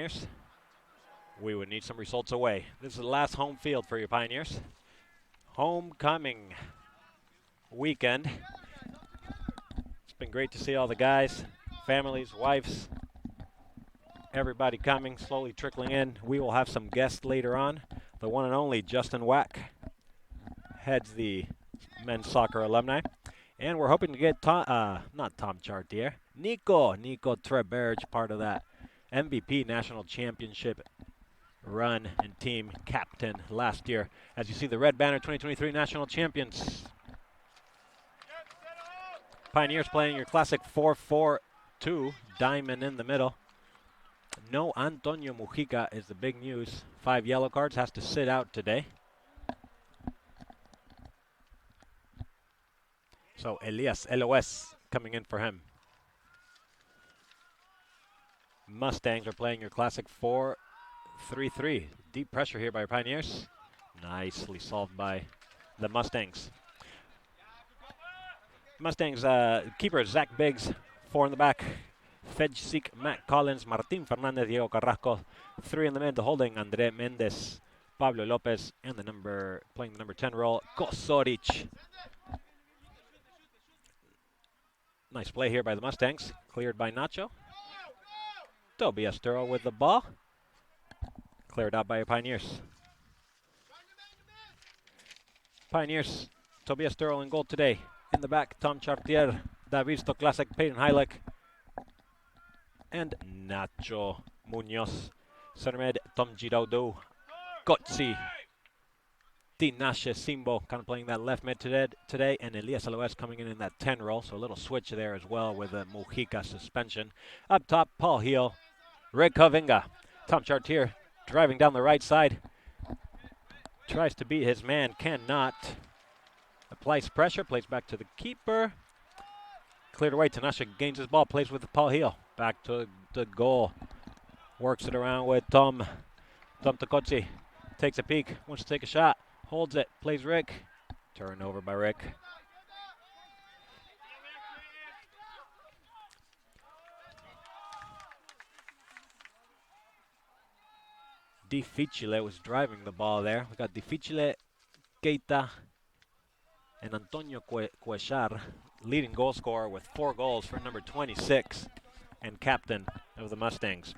Pioneers. We would need some results away. This is the last home field for your Pioneers. Homecoming weekend. It's been great to see all the guys, families, wives, everybody coming, slowly trickling in. We will have some guests later on. The one and only Justin Wack heads the men's soccer alumni. And we're hoping to get not Tom Chartier, Nico Treberge, part of that MVP National Championship run and team captain last year. As you see, the red banner 2023 national champions. Pioneers playing your classic 4-4-2, diamond in the middle. No Antonio Mujica is the big news. 5 yellow cards, has to sit out today. So Elias LOS coming in for him. Mustangs are playing your classic 4-3-3. Deep pressure here by Pioneers. Nicely solved by the Mustangs. Mustangs keeper Zach Biggs, 4 in the back. Fejsik, Matt Collins, Martin Fernandez, Diego Carrasco. 3 in the mid, holding Andre Mendez, Pablo Lopez, and playing the number 10 role, Kosoric. Nice play here by the Mustangs, cleared by Nacho. Tobias Turo with the ball. Cleared out by Pioneers. Pioneers, Tobias Turo in goal today. In the back, Tom Chartier, David Stoklasek, Peyton Heileck, and Nacho Munoz. Center mid, Tom Giraudo, Kotzi, Tinashe Simbo, kind of playing that left mid today, and Elias LOS coming in that 10 role, so a little switch there as well with a Mujica suspension. Up top, Paul Heel, Rick Kovinga, Tom Chartier driving down the right side, tries to beat his man, cannot. Applies pressure, plays back to the keeper. Cleared away, Tinashe gains his ball, plays with Paul Heel. Back to the goal. Works it around with Tom Tokotsi. Takes a peek, wants to take a shot. Holds it, plays Rick. Turnover by Rick. Difficile was driving the ball there. We got Difficile, Keita, and Antonio Cuellar, leading goal scorer with 4 goals for number 26 and captain of the Mustangs.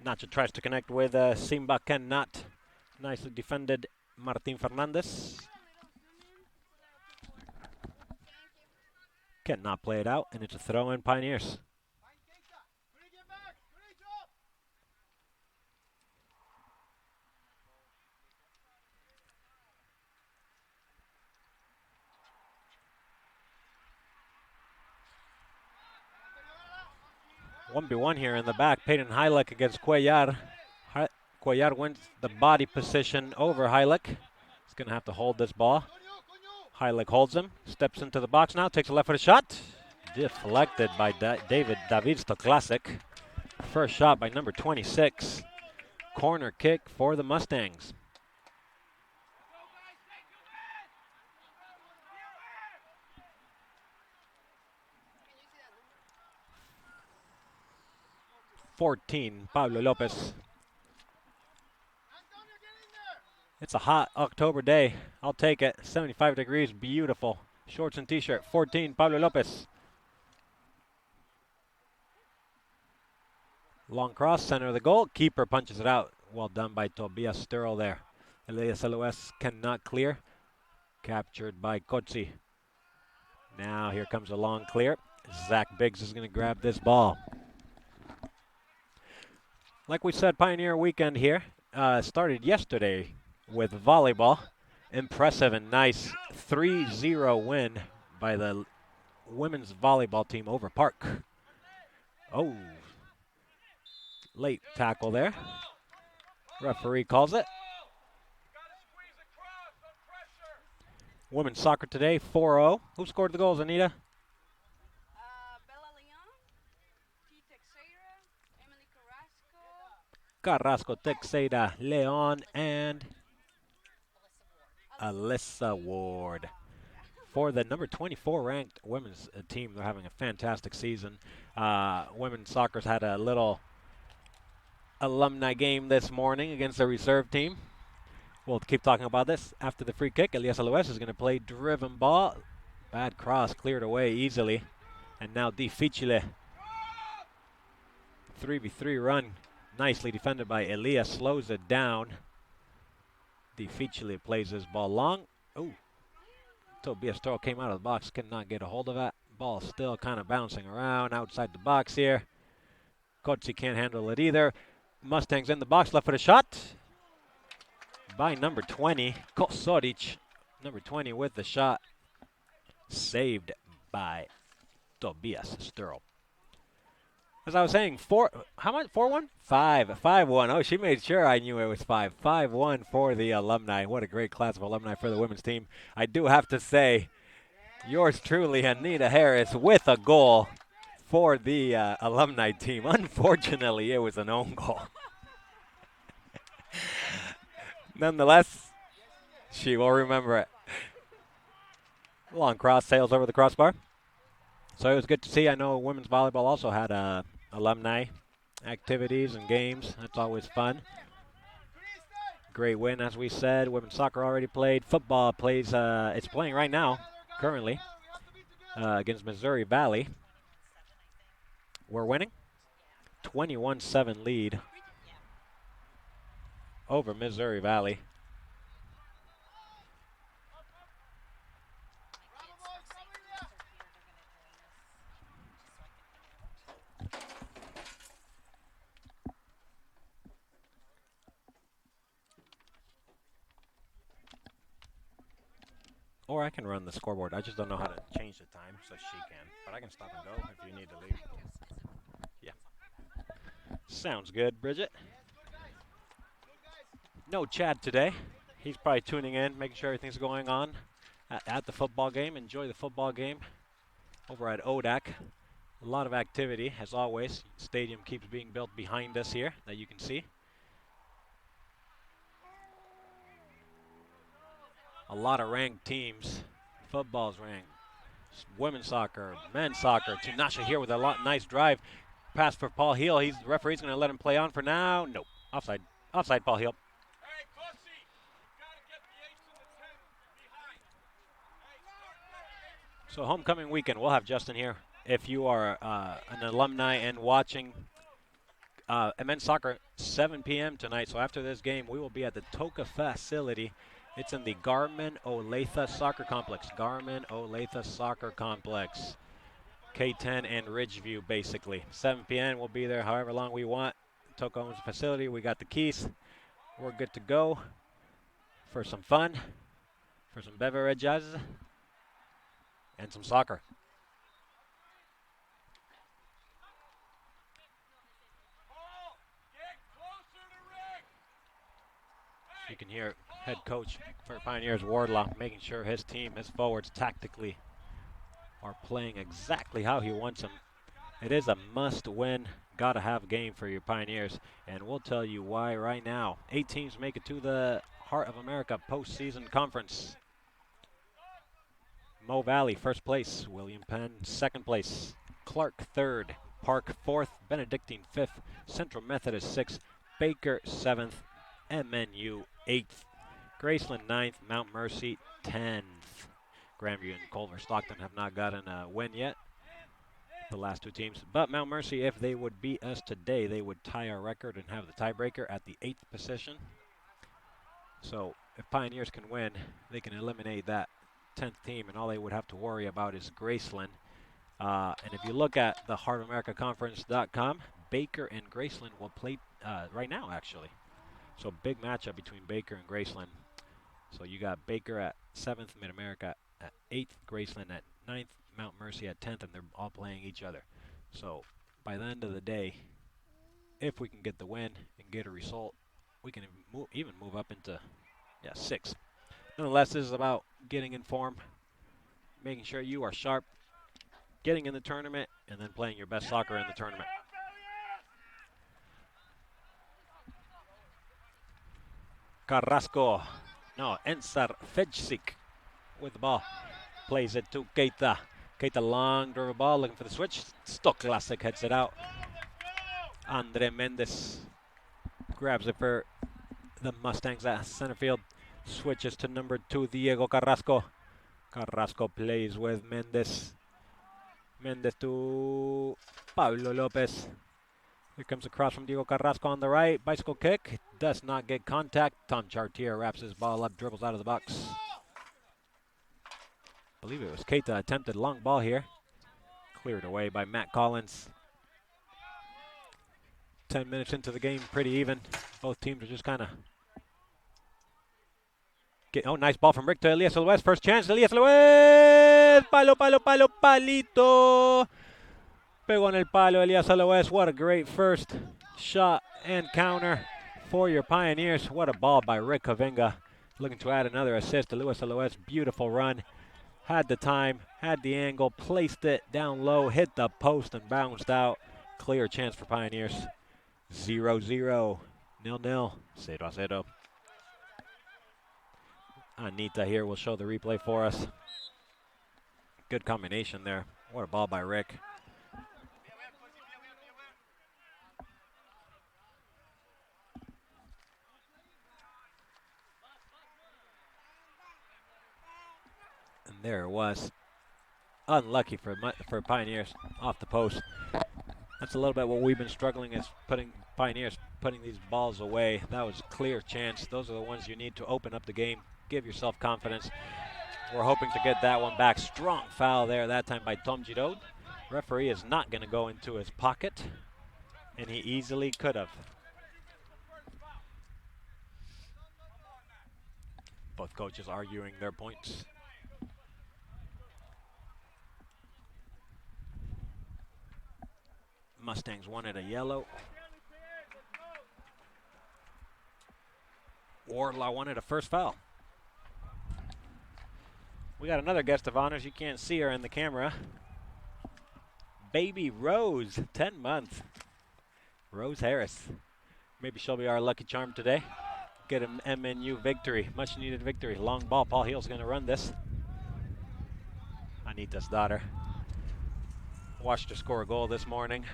Nacho tries to connect with Simba, cannot. Nicely defended Martin Fernandez. Cannot play it out, and it's a throw in Pioneers. One v one here in the back. Peyton Heileck against Cuellar. Cuellar wins the body position over Heileck. He's going to have to hold this ball. Heileck holds him, steps into the box now, takes a left-footed shot. Deflected by David Stoklasek. First shot by number 26. Corner kick for the Mustangs. Pablo Lopez. It's a hot October day. I'll take it. 75 degrees, beautiful. Shorts and t-shirt. 14, Pablo Lopez. Long cross, center of the goal. Keeper punches it out. Well done by Tobias Sturl there. Elias LOS cannot clear. Captured by Kotzi. Now here comes a long clear. Zach Biggs is going to grab this ball. Like we said, Pioneer weekend here. Started yesterday with volleyball. Impressive and nice 3-0 win by the women's volleyball team over Park. Oh, late tackle there. Referee calls it. Women's soccer today, 4-0. Who scored the goals, Anita? Carrasco, Teixeira, Leon, and Alyssa Ward. For the number 24 ranked women's team, they're having a fantastic season. Women's soccer's had a little alumni game this morning against the reserve team. We'll keep talking about this after the free kick. Elias Aloes is going to play driven ball. Bad cross, cleared away easily. And now Difficile. 3v3 run. Nicely defended by Elias. Slows it down. Difficile plays his ball long. Oh, Tobias Toro came out of the box. Could not get a hold of that. Ball still kind of bouncing around outside the box here. Kotzi can't handle it either. Mustangs in the box. Left for the shot. By number 20, Kosoric. Number 20 with the shot. Saved by Tobias Sturl. As I was saying, how much? 4-1? 5-1. Oh, she made sure I knew it was 5. 5-1 for the alumni. What a great class of alumni for the women's team. I do have to say, yours truly, Anita Harris, with a goal for the alumni team. Unfortunately, it was an own goal. Nonetheless, she will remember it. Long cross, sails over the crossbar. So it was good to see. I know women's volleyball also had alumni activities and games. That's always fun. Great win, as we said. Women's soccer already played. Football plays. It's playing right now, currently, against Missouri Valley. We're winning. 21-7 lead over Missouri Valley. Or I can run the scoreboard. I just don't know how to change the time, so she can. But I can stop and go if you need to leave. Yeah. Sounds good, Bridget. No Chad today. He's probably tuning in, making sure everything's going on at the football game. Enjoy the football game over at ODAC. A lot of activity, as always. Stadium keeps being built behind us here that you can see. A lot of ranked teams. Football's ranked. Women's soccer, men's soccer. Tinashe here with a nice drive. Pass for Paul Heel. The referee's going to let him play on for now. Nope. Offside. Offside, Paul Heel. So homecoming weekend, we'll have Justin here. If you are an alumni and watching men's soccer, 7 p.m. tonight. So after this game, we will be at the Toka facility. It's in the Garmin Olathe Soccer Complex. Garmin Olathe Soccer Complex. K10 and Ridgeview, basically. 7 p.m. We'll be there however long we want. Toka owns the facility. We got the keys. We're good to go for some fun, for some beverages, and some soccer. You can hear head coach for Pioneers, Wardlaw, making sure his team, his forwards, tactically are playing exactly how he wants them. It is a must-win, gotta-have game for your Pioneers, and we'll tell you why right now. 8 teams make it to the Heart of America postseason conference. Mo Valley, first place. William Penn, second place. Clark, third. Park, fourth. Benedictine, fifth. Central Methodist, sixth. Baker, seventh. MNU, 8th. Graceland, 9th. Mount Mercy, 10th. Grandview and Culver Stockton have not gotten a win yet, the last 2 teams. But Mount Mercy, if they would beat us today, they would tie our record and have the tiebreaker at the 8th position. So if Pioneers can win, they can eliminate that 10th team, and all they would have to worry about is Graceland. And if you look at the HeartOfAmericaConference.com, Baker and Graceland will play right now, actually. So big matchup between Baker and Graceland. So you got Baker at 7th, Mid-America at 8th, Graceland at 9th, Mount Mercy at 10th, and they're all playing each other. So by the end of the day, if we can get the win and get a result, we can even move up into 6th. Nonetheless, this is about getting in form, making sure you are sharp, getting in the tournament, and then playing your best soccer in the tournament. Carrasco No, Ensar Fejsik with the ball. Plays it to Keita. Keita long dribble ball, looking for the switch. Stock Classic heads it out. Andre Mendes grabs it for the Mustangs at center field. Switches to number 2, Diego Carrasco. Carrasco plays with Mendes. Mendes to Pablo Lopez. Here comes across from Diego Carrasco on the right. Bicycle kick. Does not get contact. Tom Chartier wraps his ball up, dribbles out of the box. I believe it was Keita attempted long ball here. Cleared away by Matt Collins. 10 minutes into the game, pretty even. Both teams are just kind of oh, nice ball from Rick to Elias Luez. First chance, Elias Luez. Palo, palo, palo, palito. Pegó en el palo, Elias Luez. What a great first shot and counter for your Pioneers. What a ball by Rick Kavinga. Looking to add another assist to Luis Luez. Beautiful run. Had the time, had the angle, placed it down low, hit the post and bounced out. Clear chance for Pioneers. 0-0, 0-0, 0-0. Anita here will show the replay for us. Good combination there. What a ball by Rick. And there it was. Unlucky for Pioneers off the post. That's a little bit what we've been struggling is Pioneers putting these balls away. That was a clear chance. Those are the ones you need to open up the game. Give yourself confidence. We're hoping to get that one back. Strong foul there that time by Tom Giroud. Referee is not going to go into his pocket, and he easily could have. Both coaches arguing their points. Mustangs wanted a yellow. Wardlaw wanted a first foul. We got another guest of honors. You can't see her in the camera. Baby Rose, 10 months. Rose Harris. Maybe she'll be our lucky charm today. Get an MNU victory, much needed victory. Long ball, Paul Heel's gonna run this. Anita's daughter. Watched her score a goal this morning.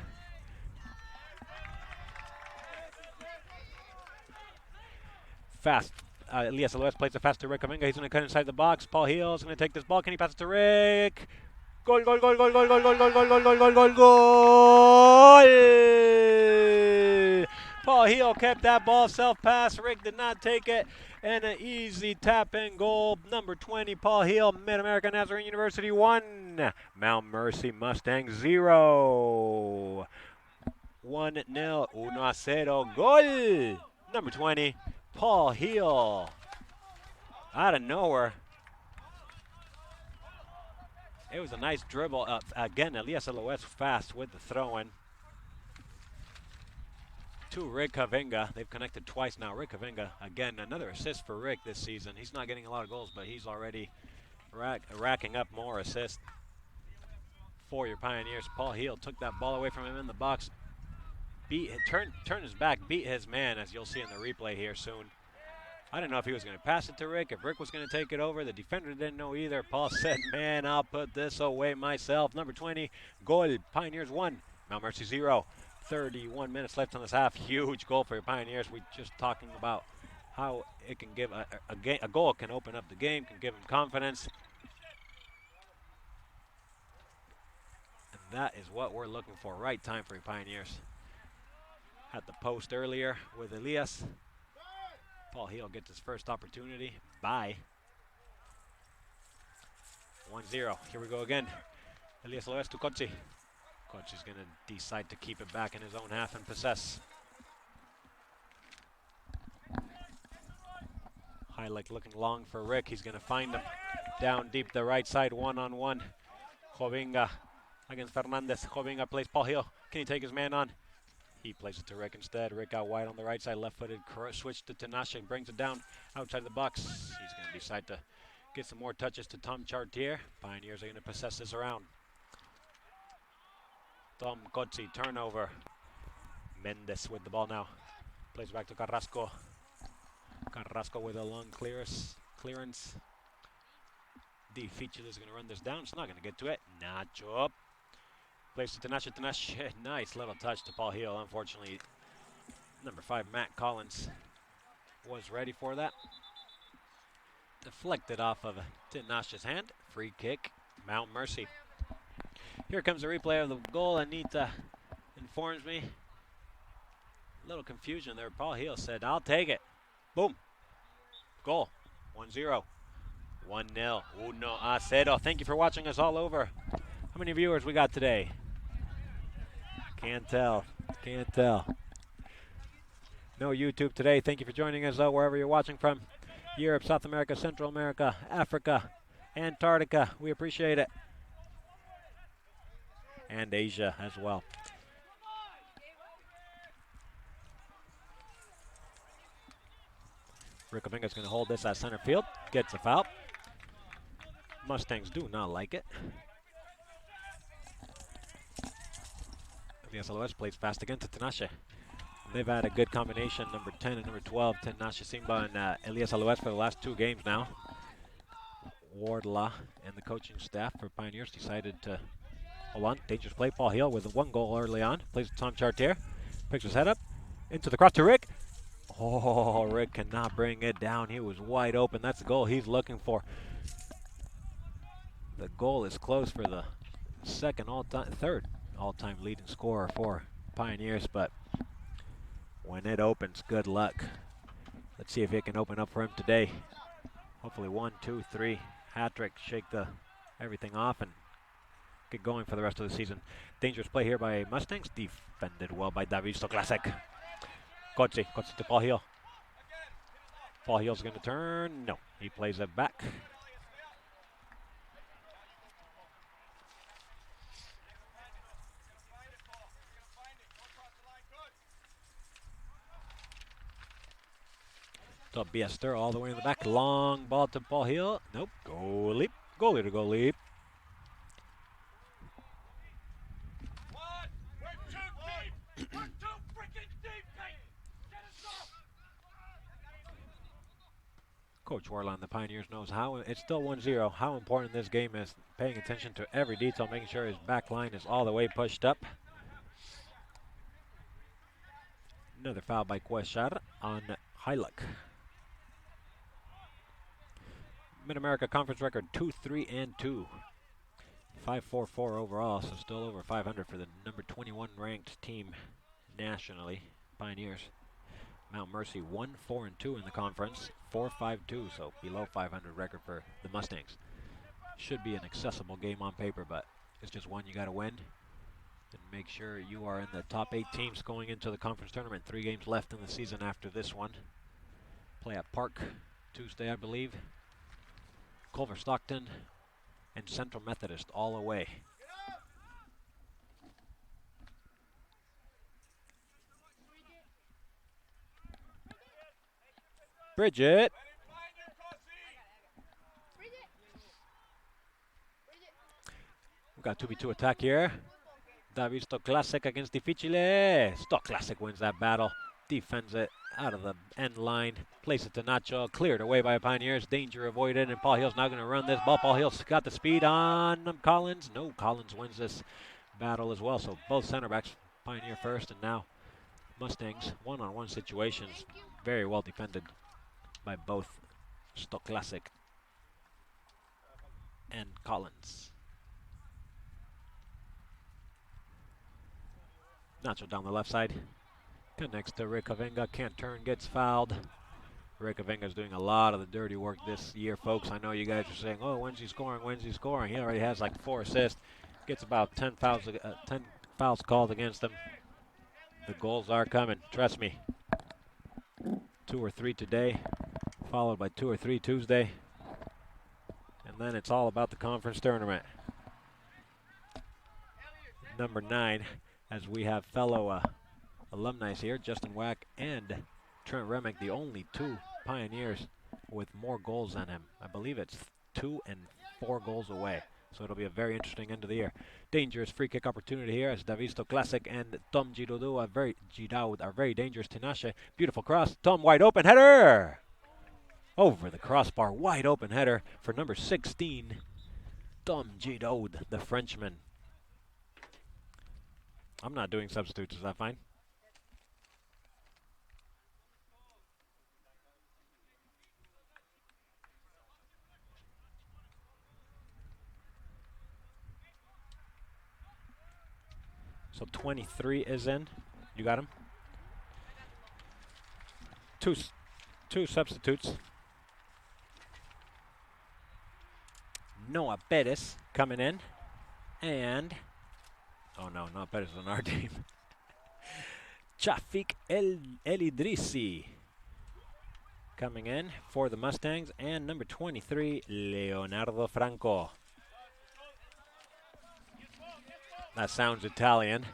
Fast. Elias Aloes plays it fast to Rick Kaminga. He's going to cut inside the box. Paul Heel's going to take this ball. Can he pass it to Rick? Goal, goal, goal, goal, goal, goal, goal, goal, goal, goal, goal, goal, goal, goal! Paul Heel kept that ball self-pass. Rick did not take it. And an easy tap-in goal. Number 20, Paul Heel, Mid-America Nazarene University 1. Mount Mercy Mustang 0. 1-0. 1-0. Goal! Number 20. Paul Heel, out of nowhere. It was a nice dribble. Again, Elias Aloes fast with the throw-in. To Rick Kavinga. They've connected twice now. Rick Kavinga, again, another assist for Rick this season. He's not getting a lot of goals, but he's already racking up more assists for your Pioneers. Paul Heel took that ball away from him in the box. Turned his back, beat his man, as you'll see in the replay here soon. I didn't know if he was going to pass it to Rick, if Rick was going to take it over. The defender didn't know either. Paul said, man, I'll put this away myself. Number 20, goal, Pioneers 1, Mount Mercy 0. 31 minutes left on this half. Huge goal for your Pioneers. We're just talking about how it can give a goal can open up the game, can give them confidence. And that is what we're looking for. Right time for your Pioneers. Had the post earlier with Elias. Paul Heel gets his first opportunity. Bye. 1-0. Here we go again. Elias Loes to Kochi. Kochi's going to decide to keep it back in his own half and possess. Highlight looking long for Rick. He's going to find him down deep the right side, one-on-one. Jovinga against Fernandez. Jovinga plays Paul Heel. Can he take his man on? He plays it to Rick instead. Rick out wide on the right side, left-footed, switch to Tinashe, brings it down outside the box. He's going to decide to get some more touches to Tom Chartier. Pioneers are going to possess this around. Tom Kotzi, turnover. Mendes with the ball now. Plays back to Carrasco. Carrasco with a long clearance. The feature is going to run this down. It's not going to get to it. Nacho. Plays to Tinashe. Tinashe. Nice little touch to Paul Heel. Unfortunately, number 5, Matt Collins, was ready for that. Deflected off of Tinashe's hand. Free kick. Mount Mercy. Here comes the replay of the goal. Anita informs me. A little confusion there. Paul Heel said, I'll take it. Boom. Goal. 1-0. 1-0. 1-0. Thank you for watching us all over. How many viewers we got today? Can't tell. Can't tell. No YouTube today. Thank you for joining us wherever you're watching from. Europe, South America, Central America, Africa, Antarctica. We appreciate it. And Asia as well. Rickavinga's going to hold this at center field. Gets a foul. Mustangs do not like it. Elias Aloes plays fast again to Tinashe. They've had a good combination, number 10 and number 12, Tinashe Simba and Elias Aloes for the last 2 games now. Wardlaw and the coaching staff for Pioneers decided to hold on. Dangerous play. Paul Heel with 1 goal early on. Plays to Tom Chartier. Picks his head up. Into the cross to Rick. Oh, Rick cannot bring it down. He was wide open. That's the goal he's looking for. The goal is close for the third all-time leading scorer for Pioneers, but when it opens, good luck. Let's see if it can open up for him today. Hopefully 1, 2, 3, hat-trick, shake everything off and get going for the rest of the season. Dangerous play here by Mustangs, defended well by David Stoklasek. Kotze to Paul Heel. Paul Heel's going to turn. No, he plays it back. Tobias Stur all the way in the back. Long ball to Paul Heel. Nope. Goalie. Goalie to goalie. Coach Warland, the Pioneers, knows how it's still 1-0. How important this game is. Paying attention to every detail, making sure his back line is all the way pushed up. Another foul by Cuellar on Hiluk. Mid-America Conference record 2-3-2. 544 overall, so still over 500 for the number 21 ranked team nationally, Pioneers. Mount Mercy 1-4-2 in the conference, 4-5-2, so below 500 record for the Mustangs. Should be an accessible game on paper, but it's just one you got to win. And make sure you are in the top 8 teams going into the conference tournament. 3 games left in the season after this one. Play at Park Tuesday, I believe. Culver Stockton and Central Methodist all away. Bridget. We've got 2v2 attack here. David Stoklasek against Difficile. Stoklasek wins that battle. Defends it out of the end line. Plays it to Nacho. Cleared away by Pioneers. Danger avoided. And Paul Hill's now going to run this ball. Paul Hill's got the speed on Collins. No, Collins wins this battle as well. So both center backs, Pioneer first, and now Mustangs. One-on-one situations. Very well defended by both Stoklasek and Collins. Nacho down the left side. Connects to Rick Avenga. Can't turn, gets fouled. Rick Avenga's doing a lot of the dirty work this year, folks. I know you guys are saying, oh, when's he scoring? When's he scoring? He already has like 4 assists. Gets about 10 fouls called against him. The goals are coming, trust me. 2 or 3 today, followed by 2 or 3 Tuesday. And then it's all about the conference tournament. Number 9, as we have fellow alumni here, Justin Wack and Trent Remick, the only 2 Pioneers with more goals than him. I believe it's 2 and 4 goals away. So it'll be a very interesting end of the year. Dangerous free kick opportunity here as David Stoklasek and Tom Giroud are very dangerous. Tinashe, beautiful cross. Tom wide open, header! Over the crossbar, wide open header for number 16, Tom Giroud, the Frenchman. I'm not doing substitutes, is that fine? So 23 is in. You got him? Two substitutes. Noah Perez coming in. And, oh no, not Perez on our team. Chafik El Idrissi coming in for the Mustangs. And number 23, Leonardo Franco. That sounds Italian.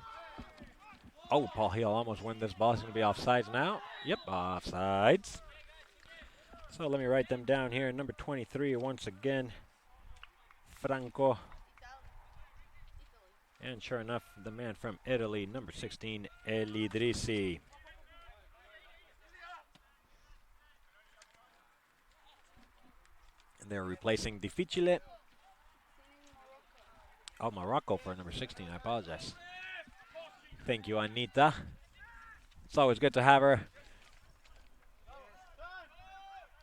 Oh, Paul Hill almost won this ball. He's going to be offsides now. Yep, offsides. So let me write them down here. Number 23, once again, Franco. And sure enough, the man from Italy, number 16, El Idrissi. And they're replacing Difficile. Oh, Morocco for number 16. I apologize. Thank you, Anita. It's always good to have her.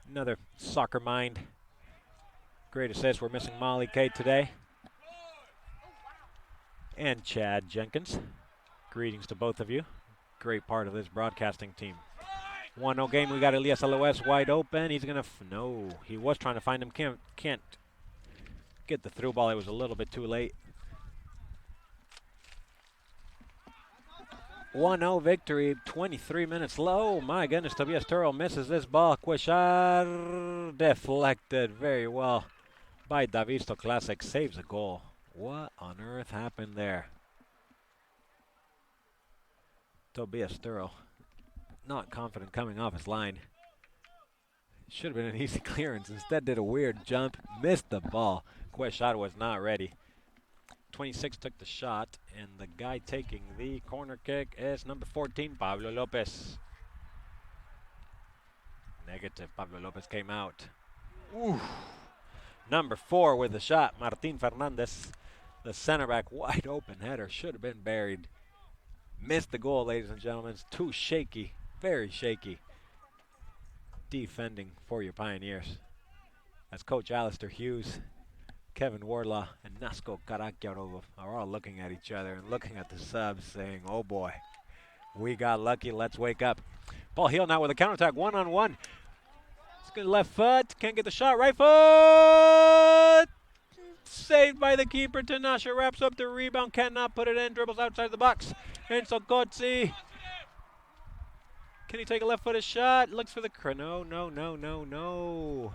Another soccer mind. Great assist. We're missing Molly Kate today. And Chad Jenkins. Greetings to both of you. Great part of this broadcasting team. 1-0 game. We got Elias Aloes wide open. He's going to... No, he was trying to find him. Can't get the through ball. It was a little bit too late. 1-0 victory, 23 minutes low. My goodness, Tobias Turrell misses this ball. Cuellar deflected very well by Davisto Classic. Saves a goal. What on earth happened there? Tobias Turrell not confident coming off his line. Should have been an easy clearance. Instead did a weird jump. Missed the ball. Cuellar was not ready. 26 took the shot, and the guy taking the corner kick is number 14, Pablo Lopez. Negative. Pablo Lopez came out. Ooh. Number 4 with the shot, Martin Fernandez. The center back, wide open header. Should have been buried. Missed the goal, ladies and gentlemen. It's too shaky, very shaky. Defending for your Pioneers. That's Coach Alistair Hughes, Kevin Wardlaw, and Nasco Caraccaro are all looking at each other and looking at the subs saying, oh boy, we got lucky, let's wake up. Paul Hill now with a counterattack, one-on-one. It's good left foot, can't get the shot, right foot! Saved by the keeper. Tinashe wraps up the rebound, cannot put it in, dribbles outside the box. Enzo Cozzi. Can he take a left-footed shot? Looks for the... No.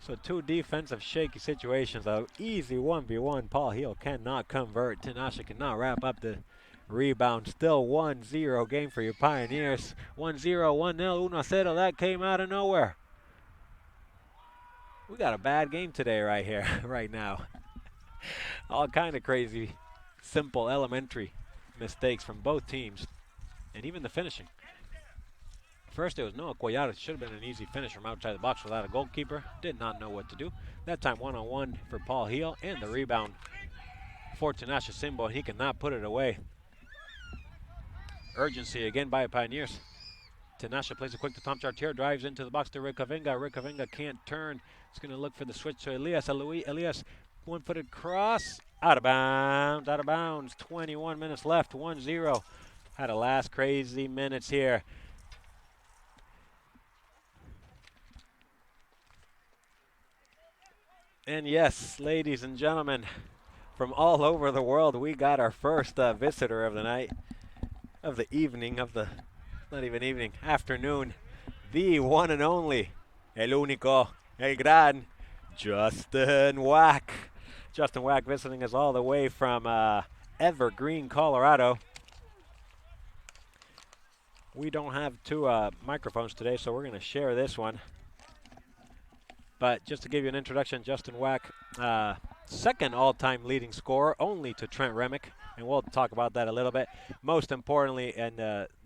So two defensive shaky situations. An easy 1v1. Paul Hill cannot convert. Tinashe cannot wrap up the rebound. Still 1-0 game for your Pioneers. 1-0, 1-0, 1-0. That came out of nowhere. We got a bad game today right here, right now. All kind of crazy, simple, elementary mistakes from both teams. And even the finishing. First, it was Noah Cuellar. It should have been an easy finish from outside the box without a goalkeeper. Did not know what to do. That time, one-on-one for Paul Hill, and the rebound for Tinashe Simbo. He cannot put it away. Urgency again by Pioneers. Tinashe plays it quick to Tom Chartier, drives into the box to Rick Kavinga. Rick Kavinga can't turn. He's going to look for the switch to Elias. Elias, one-footed cross. Out of bounds. 21 minutes left, 1-0. Had a last crazy minutes here. And yes, ladies and gentlemen, from all over the world, we got our first visitor of the night, of the evening, not even evening, afternoon. The one and only, el único, el gran, Justin Wack. Justin Wack visiting us all the way from Evergreen, Colorado. We don't have two microphones today, so we're going to share this one. But just to give you an introduction, Justin Wack, second all-time leading scorer, only to Trent Remick, and we'll talk about that a little bit. Most importantly, in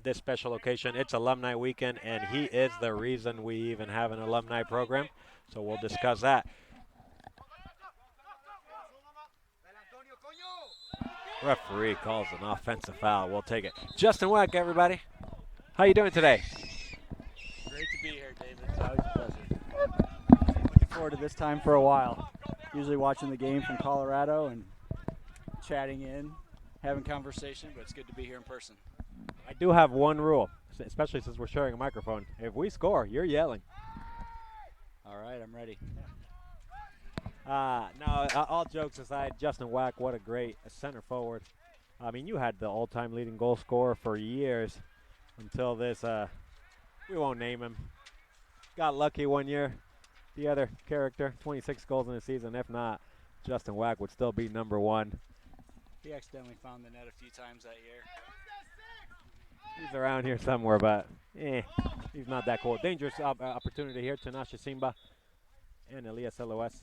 this special occasion, it's Alumni Weekend, and he is the reason we even have an alumni program. So we'll discuss that. Referee calls an offensive foul. We'll take it. Justin Wack, everybody. How you doing today? Great to be here, David. It's always a pleasure. Looking forward to this time for a while. Usually watching the game from Colorado and chatting in, having conversation, but it's good to be here in person. I do have one rule, especially since we're sharing a microphone. If we score, you're yelling. All right, I'm ready. No, all jokes aside, Justin Wack, what a great center forward. I mean, you had the all-time leading goal scorer for years until this, we won't name him. Got lucky one year. The other character, 26 goals in the season. If not, Justin Wack would still be number one. He accidentally found the net a few times that year. He's around here somewhere, but he's not that cool. Dangerous opportunity here. Tanasha Simba and Elias LOS.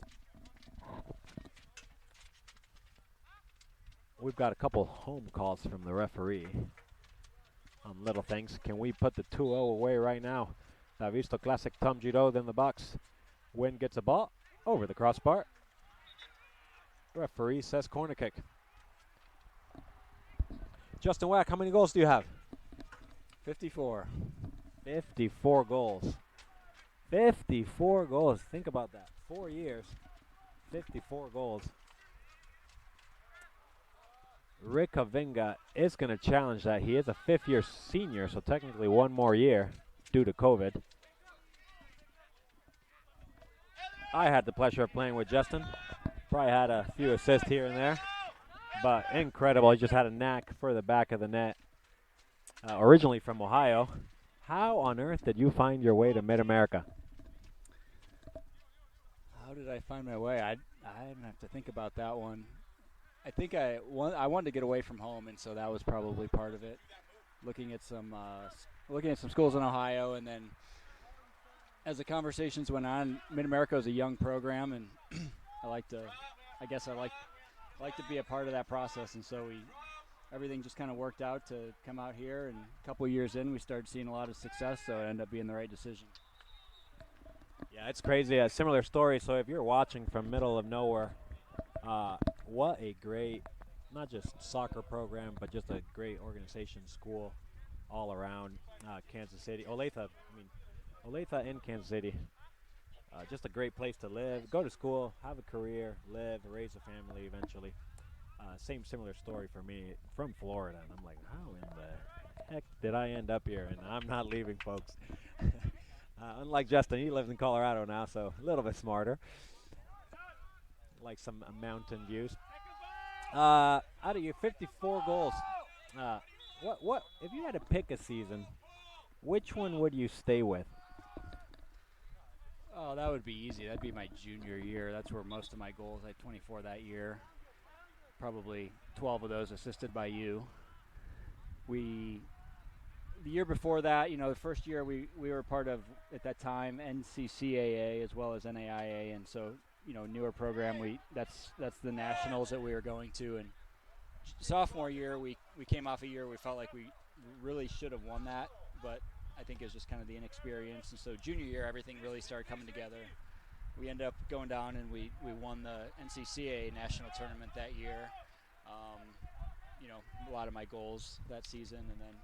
We've got a couple home calls from the referee on little things. Can we put the 2-0 away right now? Davisto Classic, Tom Giroux in the box. Wynn gets a ball over the crossbar. Referee says corner kick. Justin Wack, how many goals do you have? 54. 54 goals. 54 goals. Think about that. 4 years, 54 goals. Rick Havinga is going to challenge that. He is a fifth-year senior, so technically one more year due to COVID. I had the pleasure of playing with Justin. Probably had a few assists here and there, but incredible. He just had a knack for the back of the net. Originally from Ohio. How on earth did you find your way to Mid-America? How did I find my way? I have to think about that one. I think I wanted to get away from home, and so that was probably part of it. Looking at some schools in Ohio, and then as the conversations went on, Mid-America is a young program, and I like to be a part of that process, and so everything just kind of worked out to come out here, and a couple of years in, we started seeing a lot of success, so it ended up being the right decision. Yeah, it's crazy. A similar story. So if you're watching from middle of nowhere, what a great, not just soccer program, but just a great organization, school, all around Kansas City. Olathe in Kansas City. Just a great place to live, go to school, have a career, live, raise a family eventually. Similar story for me from Florida. And I'm like, how in the heck did I end up here? And I'm not leaving, folks. Unlike Justin, he lives in Colorado now, so a little bit smarter. Like some mountain views. Out of your 54 goals, what if you had to pick a season, which one would you stay with? Oh, that would be easy. That'd be my junior year. That's where most of my goals. I had 24 that year. Probably 12 of those assisted by you. The year before that, the first year we were part of, at that time, NCCAA as well as NAIA, and so, newer program. That's the nationals that we were going to. And sophomore year, we came off a year we felt like we really should have won that, but I think it was just kind of the inexperience. And so junior year, everything really started coming together. We ended up going down and we won the NCCAA national tournament that year. A lot of my goals that season, and then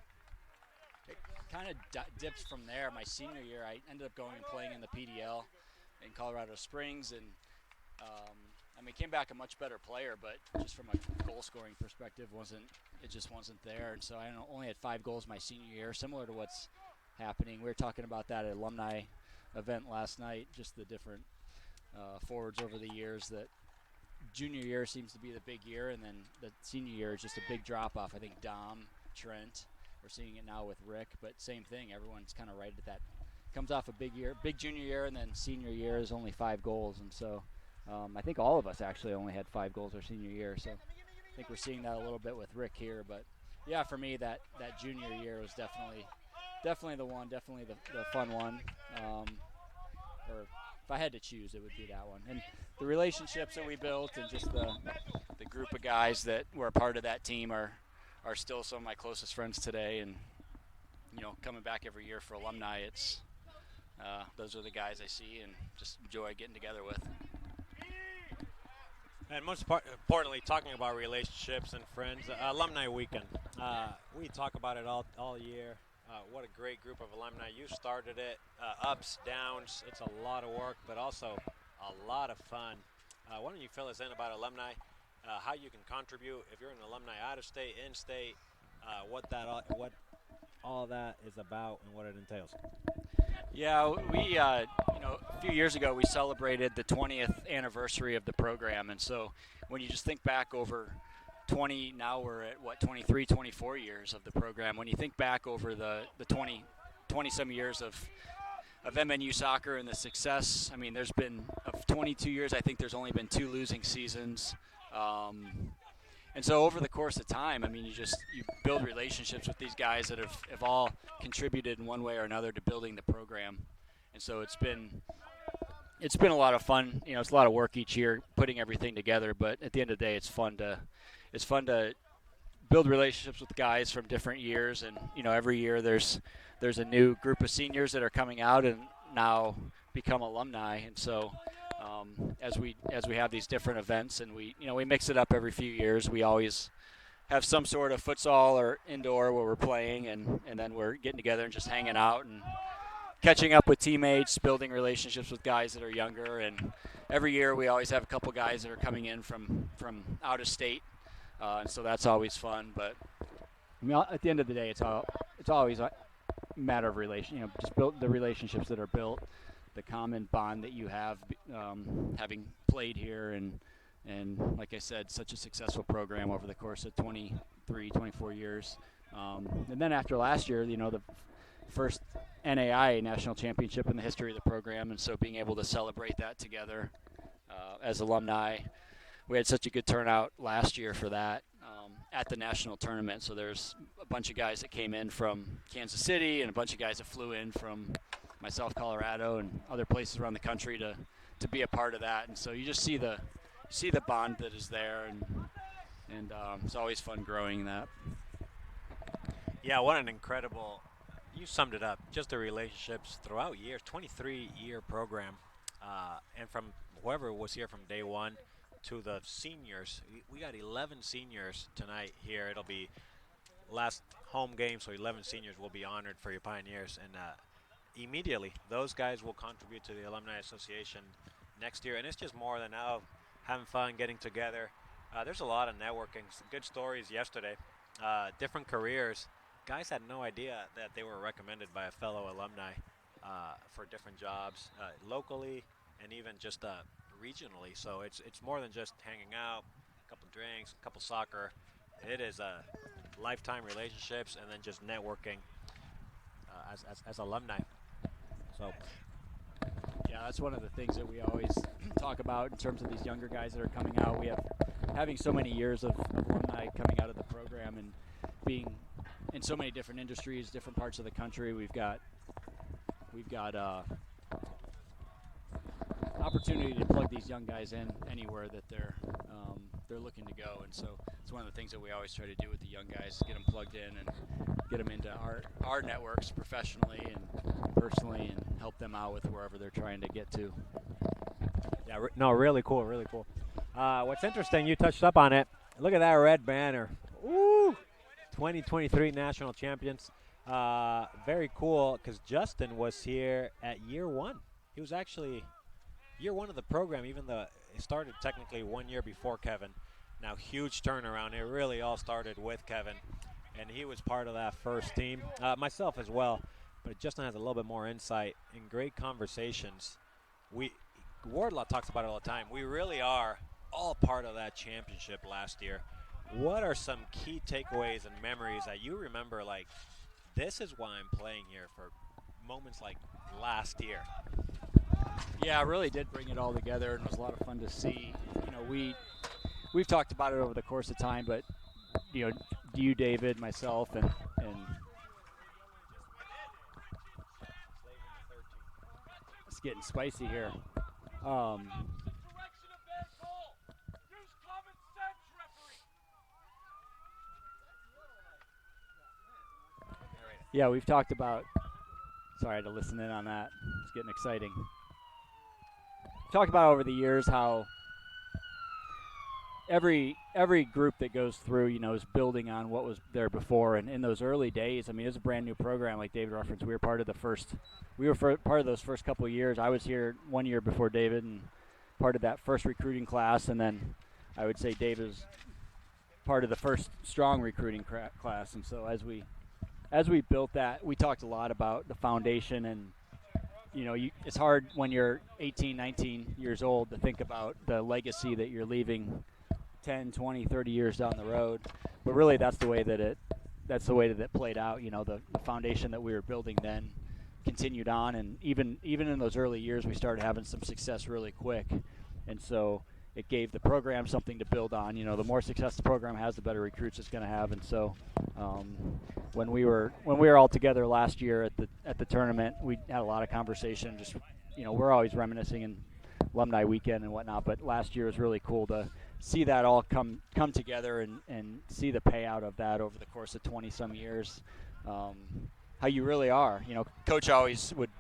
it kind of dipped from there. My senior year, I ended up going and playing in the PDL in Colorado Springs, and came back a much better player, but just from a goal scoring perspective, it just wasn't there. And so I only had 5 goals my senior year, similar to what's happening. We were talking about that at alumni event last night, just the different forwards over the years. That junior year seems to be the big year, and then the senior year is just a big drop off. I think Dom, Trent, we're seeing it now with Rick, but same thing. Everyone's kind of right at that. Comes off a big junior year, and then senior year is only 5 goals. And so I think all of us actually only had 5 goals our senior year. So I think we're seeing that a little bit with Rick here. But yeah, for me, that junior year was definitely the one, definitely the fun one. Or if I had to choose, it would be that one. And the relationships that we built and just the group of guys that were a part of that team are still some of my closest friends today. And coming back every year for alumni, it's those are the guys I see and just enjoy getting together with. And most importantly, talking about relationships and friends, alumni weekend. We talk about it all year. What a great group of alumni. You started it, ups, downs. It's a lot of work, but also a lot of fun. Why don't you fill us in about alumni, how you can contribute if you're an alumni out of state, in state, what all that is about and what it entails. Yeah, we a few years ago we celebrated the 20th anniversary of the program, and so when you just think back over 20, now we're at 23, 24 years of the program. When you think back over the 20 some years of MNU soccer and the success, I mean, there's been of 22 years, I think there's only been 2 losing seasons. And so over the course of time, I mean, you build relationships with these guys that have all contributed in one way or another to building the program. And so it's been a lot of fun. It's a lot of work each year putting everything together, but at the end of the day, it's fun to build relationships with guys from different years. And every year there's a new group of seniors that are coming out and now become alumni. And so as we have these different events and we mix it up every few years, we always have some sort of futsal or indoor where we're playing, and then we're getting together and just hanging out and catching up with teammates, building relationships with guys that are younger. And every year we always have a couple guys that are coming in from out of state, and so that's always fun. But at the end of the day, it's always a matter of just build the relationships that are built, the common bond that you have having played here, and like I said, such a successful program over the course of 23, 24 years. And then after last year, the first NAI national championship in the history of the program, and so being able to celebrate that together as alumni. We had such a good turnout last year for that at the national tournament. So there's a bunch of guys that came in from Kansas City and a bunch of guys that flew in from South Colorado and other places around the country to be a part of that. And so you just see the bond that is there, and it's always fun growing that. Yeah, what an incredible, you summed it up, just the relationships throughout years, 23-year program, and from whoever was here from day one to the seniors. We got 11 seniors tonight here. It'll be last home game, so 11 seniors will be honored for your Pioneers, and immediately those guys will contribute to the Alumni Association next year, and it's just more than now having fun, getting together. There's a lot of networking, some good stories yesterday, different careers. Guys had no idea that they were recommended by a fellow alumni for different jobs locally and even just regionally. So it's more than just hanging out, a couple drinks, a couple soccer. It is lifetime relationships and then just networking as alumni. So yeah, that's one of the things that we always talk about in terms of these younger guys that are coming out. We have having so many years of alumni coming out of the program and being in so many different industries, different parts of the country. We've got opportunity to plug these young guys in anywhere that they're looking to go, and so it's one of the things that we always try to do with the young guys: get them plugged in and get them into our networks professionally and personally, and help them out with wherever they're trying to get to. Yeah, no, really cool, really cool. What's interesting, you touched up on it. Look at that red banner. Ooh, 2023 national champions. Very cool, because Justin was here at year one. He was actually year one of the program, even though it started technically 1 year before Kevin. Now, huge turnaround. It really all started with Kevin, and he was part of that first team. Myself as well, but Justin has a little bit more insight and great conversations. Wardlaw talks about it all the time. We really are all part of that championship last year. What are some key takeaways and memories that you remember, like, this is why I'm playing here, for moments like last year? Yeah, it really did bring it all together, and it was a lot of fun to see. We've talked about it over the course of time, but you, David, myself, and it's getting spicy here. Um, yeah, we've talked about. Sorry, I had to listen in on that. It's getting exciting. Talked about over the years how every group that goes through, is building on what was there before. And in those early days, I mean, it was a brand new program, like David referenced. We were part of part of those first couple of years. I was here 1 year before David, and part of that first recruiting class. And then I would say David was part of the first strong recruiting class. And so as we built that, we talked a lot about the foundation. And it's hard when you're 18, 19 years old to think about the legacy that you're leaving 10, 20, 30 years down the road. But really that's the way that it played out. The foundation that we were building then continued on, and even in those early years we started having some success really quick. And so it gave the program something to build on. The more success the program has, the better recruits it's going to have. And so when we were all together last year at the tournament, we had a lot of conversation. Just we're always reminiscing in alumni weekend and whatnot, but last year was really cool to see that all come together and see the payout of that over the course of 20 some years. How you really are. Coach always would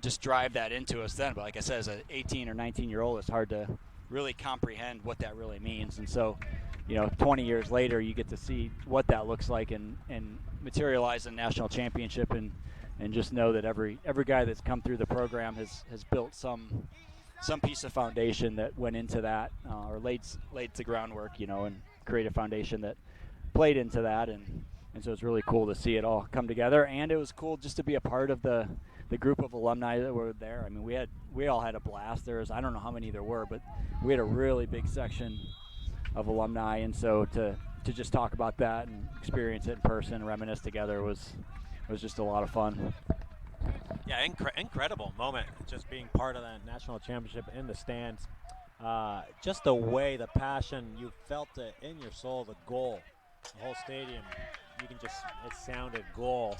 just drive that into us then, but like I said, as an 18 or 19-year-old, it's hard to really comprehend what that really means. And so 20 years later, you get to see what that looks like and materialize in a national championship, and just know that every guy that's come through the program has built some piece of foundation that went into that, or laid the groundwork, and create a foundation that played into that. And so it's really cool to see it all come together. And it was cool just to be a part of the group of alumni that were there. I mean, we all had a blast. I don't know how many there were, but we had a really big section of alumni. And so to just talk about that and experience it in person and reminisce together was just a lot of fun. Yeah, incredible moment, just being part of that national championship in the stands. Just the way, the passion, you felt it in your soul, the goal, the whole stadium. It sounded goal.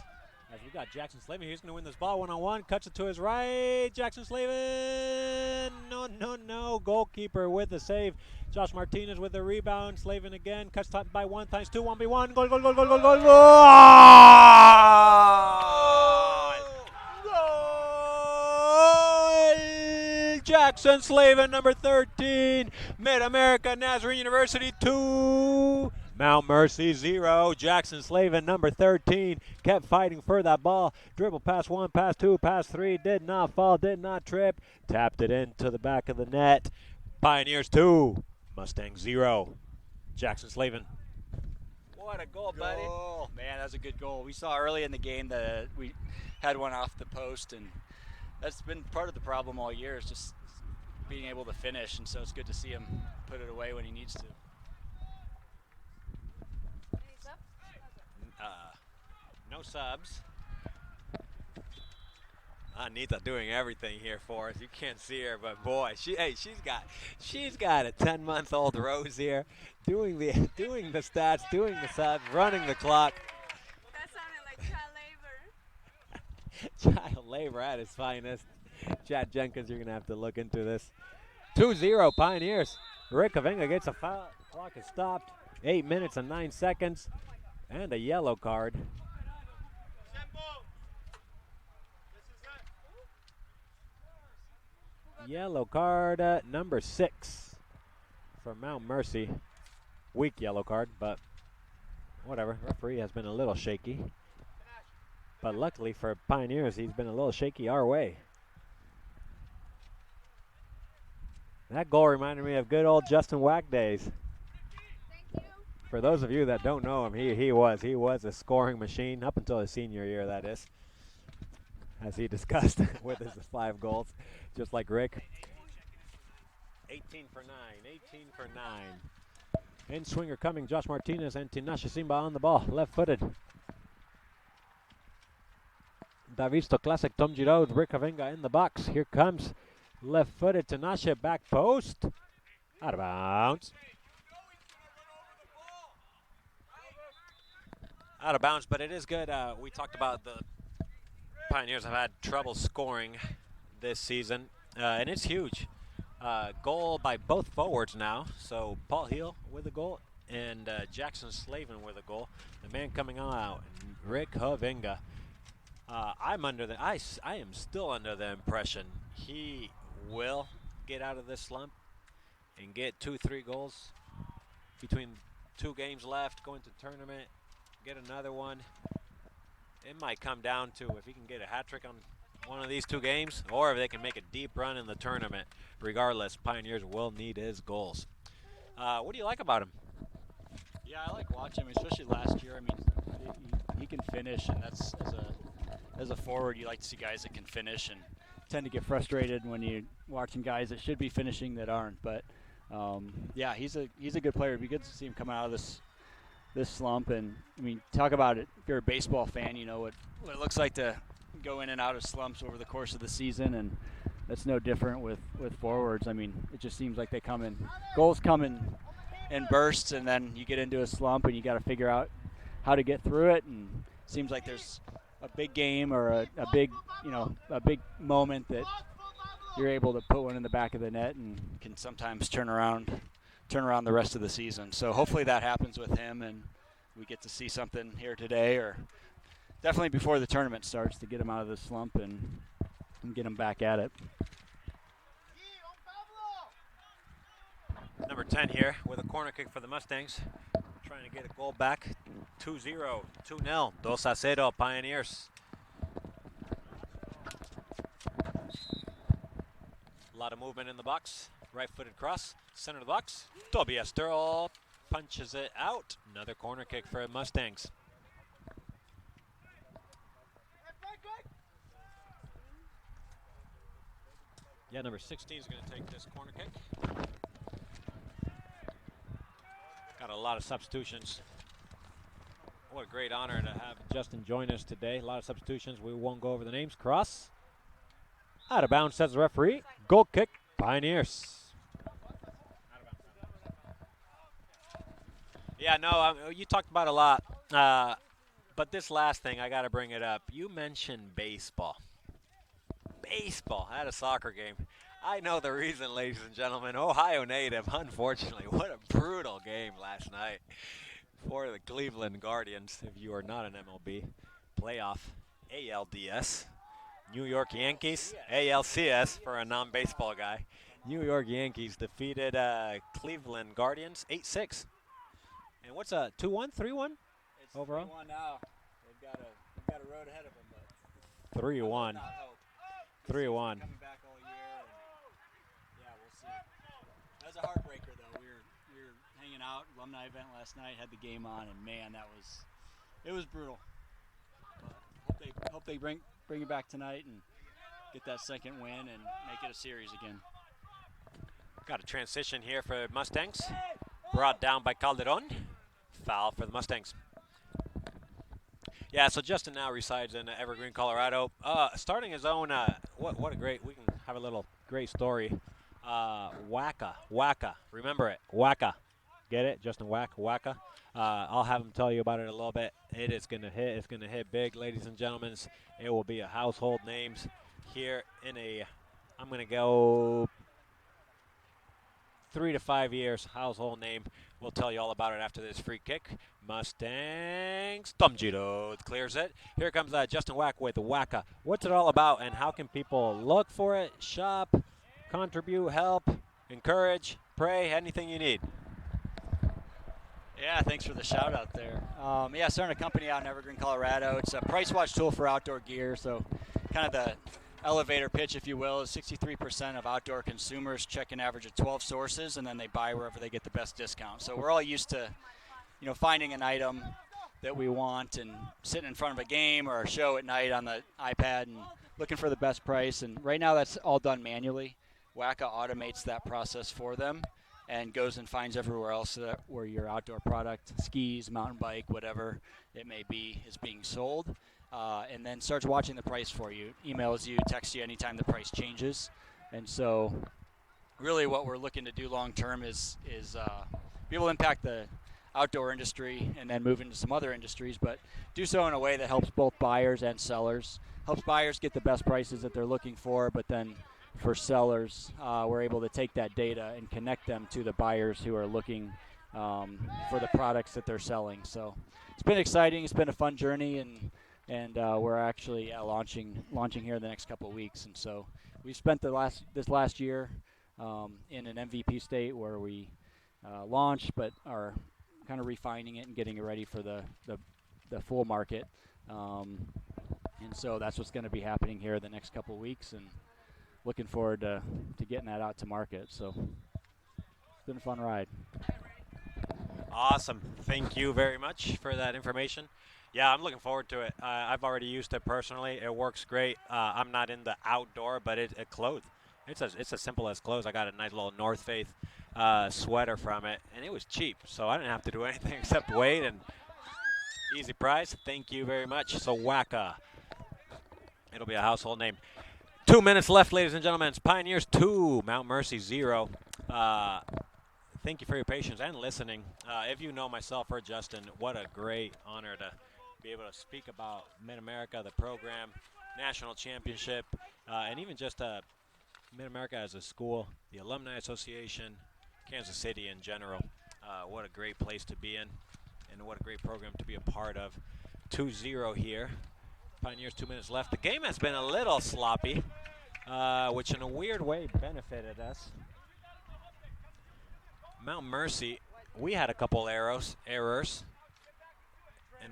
As we got Jackson Slavin, he's going to win this ball one-on-one, cuts it to his right. Jackson Slavin, no. Goalkeeper with the save. Josh Martinez with the rebound. Slavin again, cuts top by one, times two, 1v1. Goal! Jackson Slavin, number 13, Mid-America Nazarene University 2, Mount Mercy 0. Jackson Slavin, number 13, kept fighting for that ball. Dribble pass 1, pass 2, pass 3, did not fall, did not trip, tapped it into the back of the net. Pioneers 2, Mustangs 0. Jackson Slavin. What a goal, buddy. Man, that was a good goal. We saw early in the game that we had one off the post, and that's been part of the problem all year, is just being able to finish. And so it's good to see him put it away when he needs to. No subs. Anita doing everything here for us. You can't see her, but boy, she's got a 10-month-old Rose here, doing the stats, doing the subs, running the clock. That sounded like child labor. Child labor at its finest. Chad Jenkins, you're gonna have to look into this. 2-0 Pioneers. Rick Kavinga gets a foul. Clock is stopped. 8 minutes and 9 seconds, and a yellow card. Yellow card number 6 for Mount Mercy. Weak yellow card, but whatever. Referee has been a little shaky. But luckily for Pioneers, he's been a little shaky our way. That goal reminded me of good old Justin Wack days. For those of you that don't know him, he was a scoring machine up until his senior year, that is, as he discussed with his 5 goals, just like Rick. 18 for 9. In swinger coming, Josh Martinez and Tinashe Simba on the ball, left-footed. Davisto Classic, Tom Giroud, Rick Kavinga in the box. Here comes left-footed Tinashe, back post. Out of bounds. Out of bounds, but it is good. We talked about the Pioneers have had trouble scoring this season. and it's huge. Goal by both forwards now. So Paul Heel with a goal and Jackson Slavin with a goal. The man coming out, Rick Havinga. I am still under the impression he will get out of this slump and get 2-3 goals between 2 games left, going to tournament, get another one. It might come down to if he can get a hat trick on one of these 2 games, or if they can make a deep run in the tournament. Regardless, Pioneers will need his goals. What do you like about him? Yeah, I like watching him, especially last year. I mean, he can finish, and that's as a forward, you like to see guys that can finish, and tend to get frustrated when you're watching guys that should be finishing that aren't. But yeah, he's a good player. It'd be good to see him come out of this slump. And I mean, talk about it. If you're a baseball fan, you know what it looks like to go in and out of slumps over the course of the season, and that's no different with forwards. I mean, it just seems like goals come in bursts, and then you get into a slump, and you got to figure out how to get through it. And it seems like there's a big game or a big moment that you're able to put one in the back of the net and can sometimes turn around the rest of the season. So hopefully that happens with him, and we get to see something here today, or definitely before the tournament starts, to get him out of the slump and get him back at it. Number 10 here with a corner kick for the Mustangs. Trying to get a goal back. 2-0, 2-0, 2-0 Pioneers. A lot of movement in the box. Right-footed cross, center of the box. Tobias Sturl punches it out. Another corner kick for Mustangs. Yeah, number 16 is going to take this corner kick. Got a lot of substitutions. What a great honor to have Justin join us today. A lot of substitutions. We won't go over the names. Cross. Out of bounds, says the referee. Goal kick, Pioneers. Yeah, no, you talked about a lot. But this last thing, I got to bring it up. You mentioned baseball. Baseball at a soccer game. I know the reason, ladies and gentlemen. Ohio native, unfortunately. What a brutal game last night for the Cleveland Guardians. If you are not an MLB playoff, ALDS. New York Yankees, ALCS for a non-baseball guy. New York Yankees defeated Cleveland Guardians 8-6. And what's a 2-1, 3-1 overall? 3-1 now. They've got a road ahead of them, but 3-1. 3-1. Coming back all year, and yeah, we'll see. That was a heartbreaker, though. We were hanging out, alumni event last night, had the game on, and man, it was brutal. But hope they bring it back tonight and get that second win and make it a series again. Got a transition here for Mustangs. Brought down by Calderon. Foul for the Mustangs. Yeah, so Justin now resides in Evergreen, Colorado. Starting his own, what a great, we can have a little great story. Waka. Remember it, Waka. Get it? Justin Waka. I'll have him tell you about it a little bit. It's going to hit big, ladies and gentlemen. It will be a household names here I'm going to go 3 to 5 years, household name. We'll tell you all about it after this free kick. Mustangs. Tomjiro clears it. Here comes Justin Wack with Waka. What's it all about, and how can people look for it, shop, contribute, help, encourage, pray, anything you need? Yeah, thanks for the shout out there. Starting a company out in Evergreen, Colorado. It's a price watch tool for outdoor gear. So kind of the elevator pitch, if you will, is 63% of outdoor consumers check an average of 12 sources, and then they buy wherever they get the best discount. So we're all used to, finding an item that we want and sitting in front of a game or a show at night on the iPad and looking for the best price. And right now that's all done manually. Wacka automates that process for them and goes and finds everywhere else where your outdoor product, skis, mountain bike, whatever it may be, is being sold. And then starts watching the price for you, emails you, texts you anytime the price changes. And so really what we're looking to do long term is be able to impact the outdoor industry and then move into some other industries, but do so in a way that helps both buyers and sellers, helps buyers get the best prices that they're looking for, but then for sellers, we're able to take that data and connect them to the buyers who are looking for the products that they're selling. So it's been exciting. It's been a fun journey, and we're actually launching here in the next couple of weeks. And so we spent this last year in an MVP state where we launched, but are kind of refining it and getting it ready for the full market. And so that's what's going to be happening here the next couple of weeks, and looking forward to getting that out to market. So it's been a fun ride. Awesome. Thank you very much for that information. Yeah, I'm looking forward to it. I've already used it personally. It works great. I'm not in the outdoor, but it clothes. It's as simple as clothes. I got a nice little North Face sweater from it, and it was cheap, so I didn't have to do anything except wait, and easy price. Thank you very much. So Waka, it'll be a household name. 2 minutes left, ladies and gentlemen. It's Pioneers 2, Mount Mercy 0. Thank you for your patience and listening. If you know myself or Justin, what a great honor to be able to speak about Mid-America, the program, national championship, and even just Mid-America as a school, the Alumni Association, Kansas City in general. What a great place to be in, and what a great program to be a part of. 2-0 here. Pioneers 2 minutes left. The game has been a little sloppy, which in a weird way benefited us. Mount Mercy, we had a couple errors, and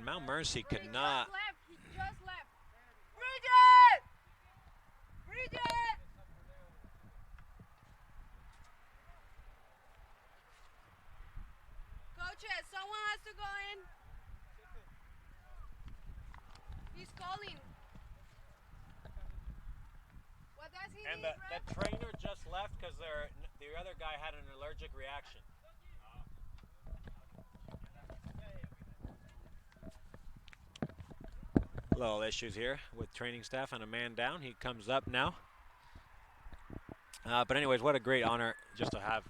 Mount Mercy could not. He just left. Bridget! Bridget! Coaches, someone has to go in. He's calling. What does he And need, the trainer just left because the other guy had an allergic reaction. Little issues here with training staff and a man down. He comes up now. But anyways, what a great honor just to have,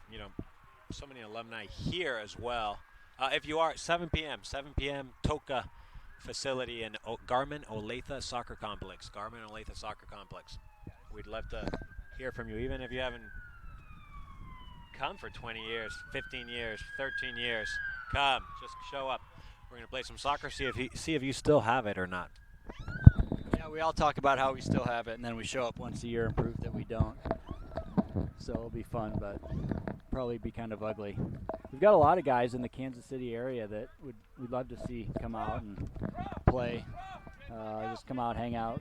so many alumni here as well. If you are, 7 p.m., Toka facility in Garmin Olathe Soccer Complex. Garmin Olathe Soccer Complex. We'd love to hear from you, even if you haven't come for 20 years, 15 years, 13 years. Come, just show up. We're going to play some soccer, see if you still have it or not. Yeah, we all talk about how we still have it, and then we show up once a year and prove that we don't. So it'll be fun, but probably be kind of ugly. We've got a lot of guys in the Kansas City area that we'd love to see come out and play. Just come out, hang out.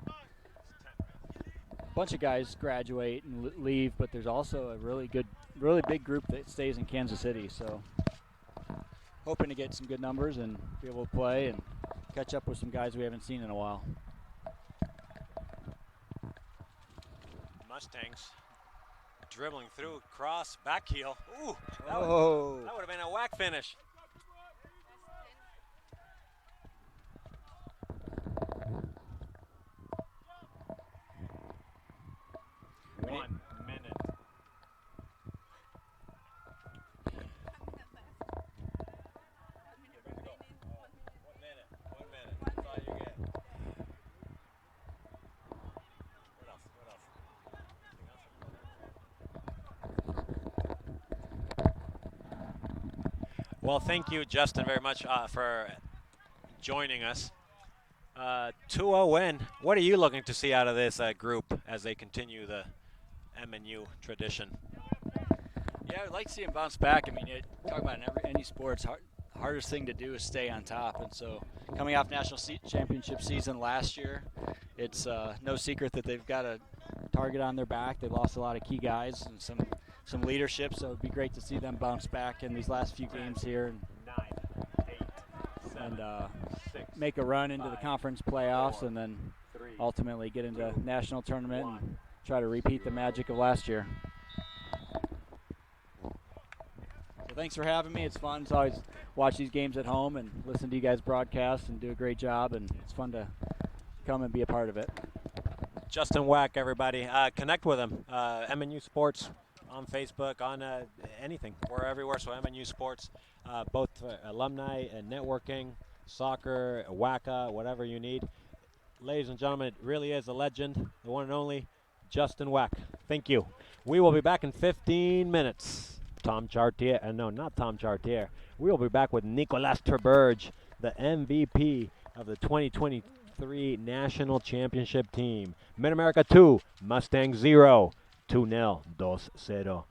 A bunch of guys graduate and leave, but there's also a really big group that stays in Kansas City. So hoping to get some good numbers and be able to play and catch up with some guys we haven't seen in a while. Mustangs dribbling through, cross, back heel. Ooh, that would have been a whack finish. One minute. One minute. That's all you get. What else? Well, thank you, Justin, very much for joining us. 2-0 win. What are you looking to see out of this group as they continue the MNU tradition? Yeah, I'd like to see them bounce back. I mean, talking about any sports, hardest thing to do is stay on top. And so coming off national championship season last year, it's no secret that they've got a target on their back. They lost a lot of key guys and some leadership, so it'd be great to see them bounce back in these last few games here and 9, 8, 7, and 6, make a run into 5, the conference playoffs 4, and then 3, ultimately get into 2, national tournament 1. and try to repeat the magic of last year. So thanks for having me. It's fun. It's always watch these games at home and listen to you guys broadcast and do a great job, and it's fun to come and be a part of it. Justin Wack, everybody. Connect with him. MNU Sports on Facebook, on anything. We're everywhere, so MNU Sports, both alumni and networking, soccer, WACA, whatever you need. Ladies and gentlemen, it really is a legend, the one and only Justin Wack. Thank you. We will be back in 15 minutes. Tom Chartier, no, not Tom Chartier. We will be back with Nicolas Terberge, the MVP of the 2023 National Championship team. Mid-America 2, Mustang 0, 2-0, 2-0.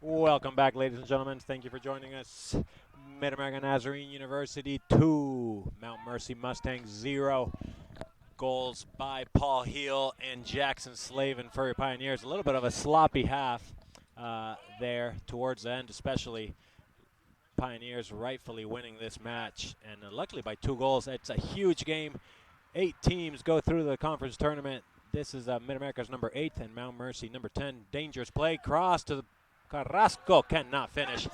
Welcome back, ladies and gentlemen. Thank you for joining us. Mid-American Nazarene University 2, Mount Mercy Mustangs 0. Goals by Paul Heel and Jackson Slavin for your Pioneers. A little bit of a sloppy half there towards the end, especially. Pioneers rightfully winning this match, and luckily by 2 goals. It's a huge game. 8 teams go through the conference tournament. This is Mid-America's number 8 and Mount Mercy number 10. Dangerous play, cross to Carrasco, cannot finish.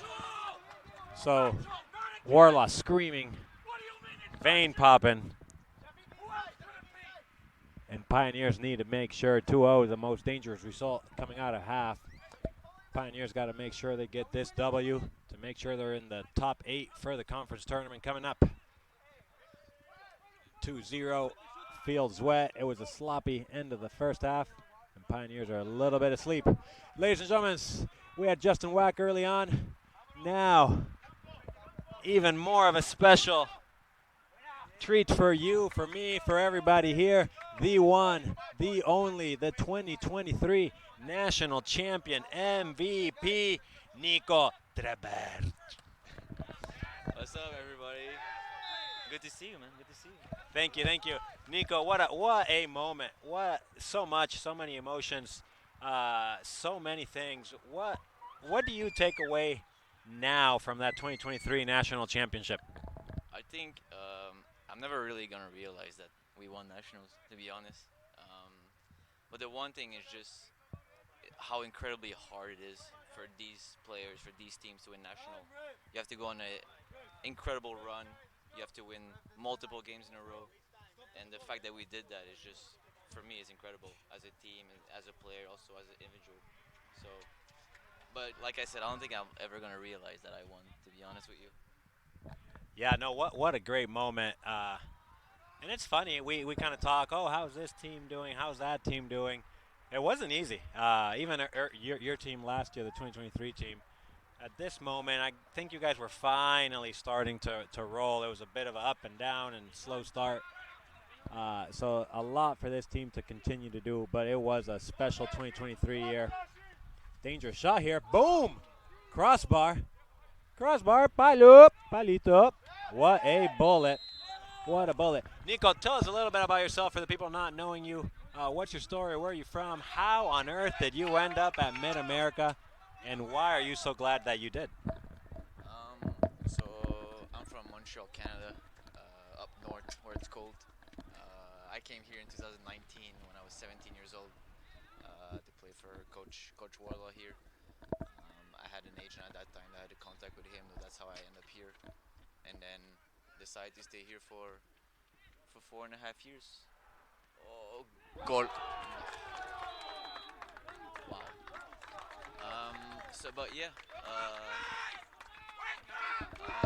So Warlaw screaming, vein popping. And Pioneers need to make sure 2-0 is the most dangerous result coming out of half. Pioneers got to make sure they get this W to make sure they're in the top 8 for the conference tournament coming up. 2-0, field's wet. It was a sloppy end of the first half, and Pioneers are a little bit asleep. Ladies and gentlemen, we had Justin Wack early on. Now, even more of a special treat for you, for me, for everybody here. The one, the only, the 2023 national champion MVP, Nico Trebert. What's up, everybody? Good to see you, man. Good to see you. Thank you, thank you. Nico, what a moment. So many emotions, so many things. What do you take away now from that 2023 national championship? I think I'm never really gonna realize that we won nationals, to be honest. But the one thing is just how incredibly hard it is for these players, for these teams to win national. You have to go on an incredible run. You have to win multiple games in a row. And the fact that we did that is just, for me, is incredible as a team, and as a player, also as an individual. So, but like I said, I don't think I'm ever going to realize that I won, to be honest with you. Yeah, no, what a great moment. And it's funny, we kind of talk, oh, how's this team doing? How's that team doing? It wasn't easy. Even your team last year, the 2023 team, at this moment, I think you guys were finally starting to roll. It was a bit of an up and down and slow start. So a lot for this team to continue to do, but it was a special 2023 year. Dangerous shot here. Boom! Crossbar. Palito. What a bullet. What a bullet. Nico, tell us a little bit about yourself for the people not knowing you. What's your story? Where are you from? How on earth did you end up at Mid-America? And why are you so glad that you did? So I'm from Montreal, Canada, up north where it's cold. I came here in 2019 when I was 17 years old to play for Coach Warlaw here. I had an agent at that time that I had a contact with him, so that's how I ended up here. And then decided to stay here for 4.5 years. Oh, goal. Wow. But yeah,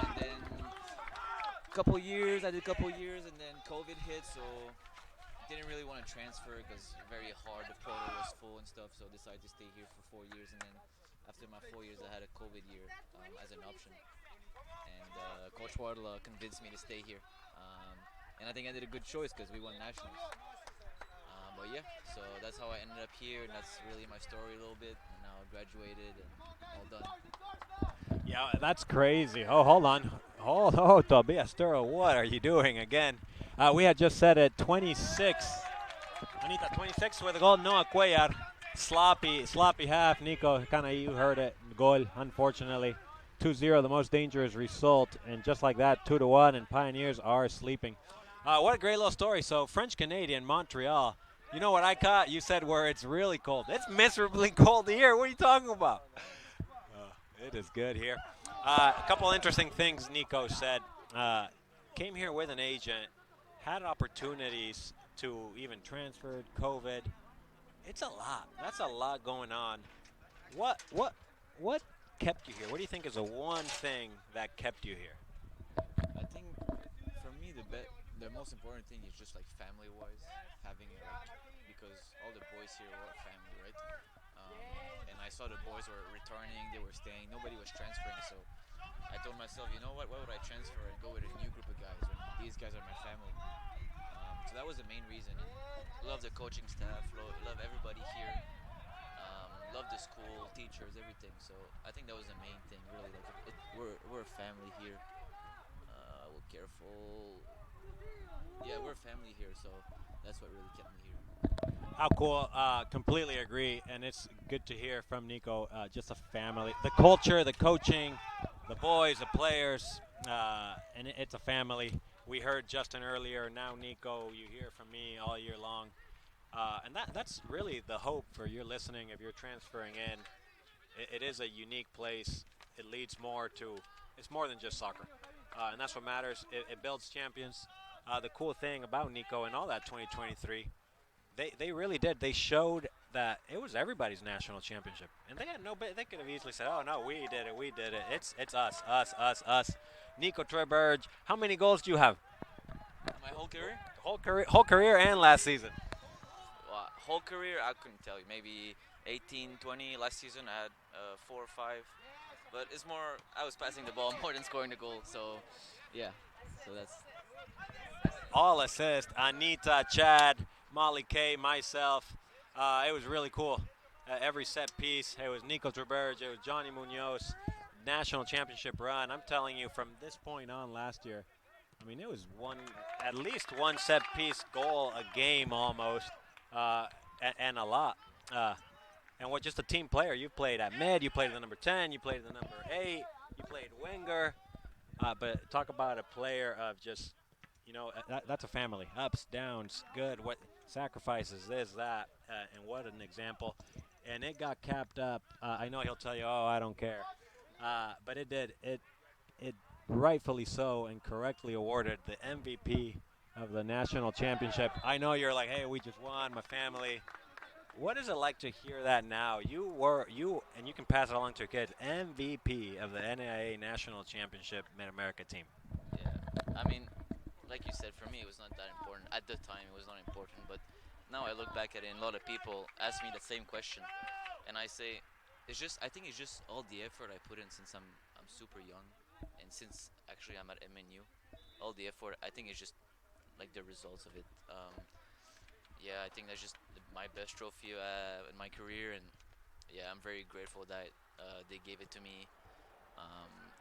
and then I did a couple years, and then COVID hit, so didn't really want to transfer because very hard. The quota was full and stuff, so decided to stay here for 4 years, and then after my 4 years, I had a COVID year as an option, and Coach Wardla convinced me to stay here, and I think I did a good choice because we won nationals. But yeah, so that's how I ended up here, and that's really my story a little bit. And now I graduated and all done. Yeah, that's crazy. Oh, hold on. Oh, Tobias Turo, what are you doing again? We had just said it, 26. Anita, 26 with a goal. Noah Cuellar. Sloppy half. Nico, you heard it. Goal, unfortunately. 2-0, the most dangerous result. And just like that, 2-1, and Pioneers are sleeping. What a great little story. So, French-Canadian, Montreal. You know what I caught? You said where it's really cold. It's miserably cold here. What are you talking about? It is good here. A couple interesting things Nico said. Came here with an agent, had opportunities to even transfer, COVID. It's a lot. That's a lot going on. What kept you here? What do you think is the one thing that kept you here? I think for me the most important thing is just like family-wise, having because all the boys here were family, right? And I saw the boys were returning, they were staying, nobody was transferring, so I told myself, you know what, why would I transfer and go with a new group of guys when these guys are my family? So that was the main reason. And love the coaching staff, love everybody here, love the school, teachers, everything. So I think that was the main thing, really. Like we're a family here. We're careful. Yeah, we're a family here, so that's what really kept me here. How cool. Completely agree. And it's good to hear from Nico. Just a family. The culture, the coaching, the boys, the players, and it's a family. We heard Justin earlier. Now, Nico, you hear from me all year long. And that's really the hope for your listening if you're transferring in. It is a unique place. It leads more to, it's more than just soccer. And that's what matters. It builds champions. The cool thing about Nico and all that 2023, they really did. They showed that it was everybody's national championship, and they had no. They could have easily said, "Oh no, we did it, we did it. It's us, us, us, us." Nico Treberge, how many goals do you have? My whole career, Whole career, and last season. whole career, I couldn't tell you. Maybe 18, 20. Last season, I had 4 or 5. But it's more, I was passing the ball more than scoring the goal. So, yeah. So that's All assists. Anita, Chad, Molly K, myself. It was really cool. Every set piece. It was Nico Treberge. It was Johnny Munoz. National championship run. I'm telling you, from this point on last year, I mean, it was at least one set piece goal a game almost, and a lot. And what just a team player. You played at mid, you played at the number 10, you played at the number 8, you played winger. But talk about a player of just, that's a family. Ups, downs, good, what sacrifices, this, that, and what an example. And it got capped up. I know he'll tell you, oh, I don't care. But it did. It rightfully so and correctly awarded the MVP of the national championship. I know you're like, hey, we just won, my family. What is it like to hear that now? And you can pass it along to your kids. MVP of the NAIA National Championship Mid-America team. Yeah. I mean, like you said, for me, it was not that important. At the time, it was not important. But now I look back at it, and a lot of people ask me the same question. And I say, I think it's just all the effort I put in since I'm super young. And since actually I'm at MNU, all the effort, I think it's just like the results of it. Yeah, I think that's just my best trophy in my career, and yeah, I'm very grateful that they gave it to me.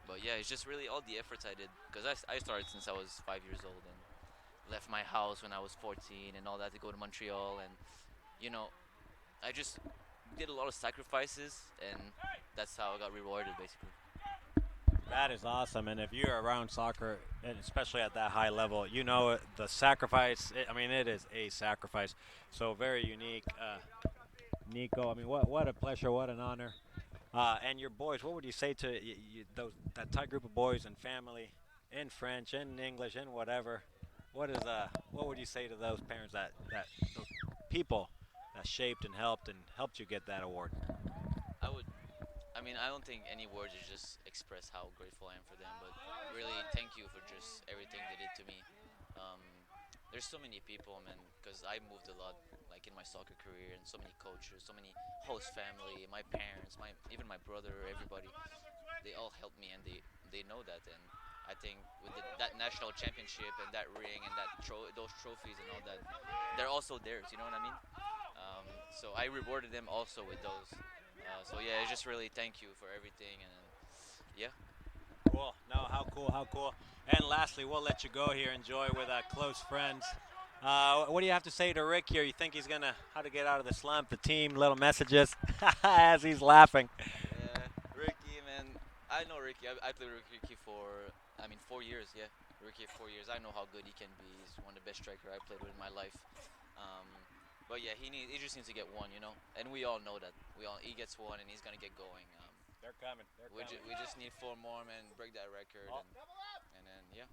But yeah, it's just really all the efforts I did because I started since I was 5 years old and left my house when I was 14 and all that to go to Montreal, and you know, I just did a lot of sacrifices, and that's how I got rewarded basically. That is awesome. And if you're around soccer, and especially at that high level, the sacrifice. It is a sacrifice. So very unique. Nico, I mean, what a pleasure, what an honor. And your boys, what would you say to that tight group of boys and family in French, in English, in whatever? What would you say to those parents those people that shaped and helped you get that award? I would. I mean, I don't think any words is just express how grateful I am for them, but really thank you for just everything they did to me. Um, there's so many people, man, because I moved a lot, like in my soccer career, and so many coaches, so many host family, my parents, even my brother, everybody. They all helped me, and they know that. And I think with that national championship and that ring and those trophies and all that, they're also theirs. You know what I mean? So I rewarded them also with those. So yeah, it's just really thank you for everything, and yeah. Cool. No, how cool, how cool. And lastly, we'll let you go here. Enjoy with close friends. What do you have to say to Rick here? You think he's how to get out of the slump? The team, little messages as he's laughing. Yeah, Ricky, man. I know Ricky. I played with Ricky for, 4 years. Yeah, Ricky 4 years. I know how good he can be. He's one of the best striker I played with in my life. Um, but yeah, he just needs to get one, and we all know that. He gets one, and he's gonna get going. They're coming. We just need 4 more, man. Break that record, and then yeah.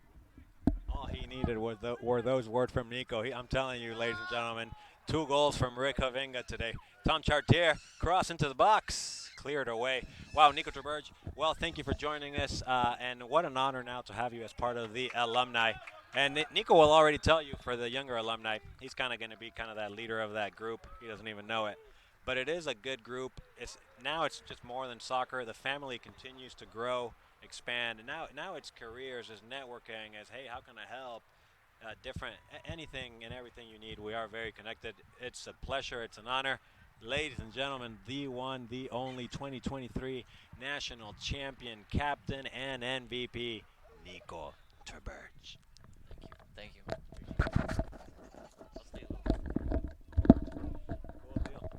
All he needed were those words from Nico. I'm telling you, ladies and gentlemen, 2 goals from Rick Havinga today. Tom Chartier cross into the box, cleared away. Wow, Nico Treberge. Well, thank you for joining us, and what an honor now to have you as part of the alumni. And Nico will already tell you for the younger alumni, he's kind of going to be kind of that leader of that group. He doesn't even know it. But it is a good group. Now it's just more than soccer. The family continues to grow, expand. And now it's careers, as networking, as, hey, how can I help? Anything and everything you need. We are very connected. It's a pleasure. It's an honor. Ladies and gentlemen, the one, the only 2023 national champion, captain, and MVP, Nico Turberge. Thank you. I'll stay a little. Cool deal.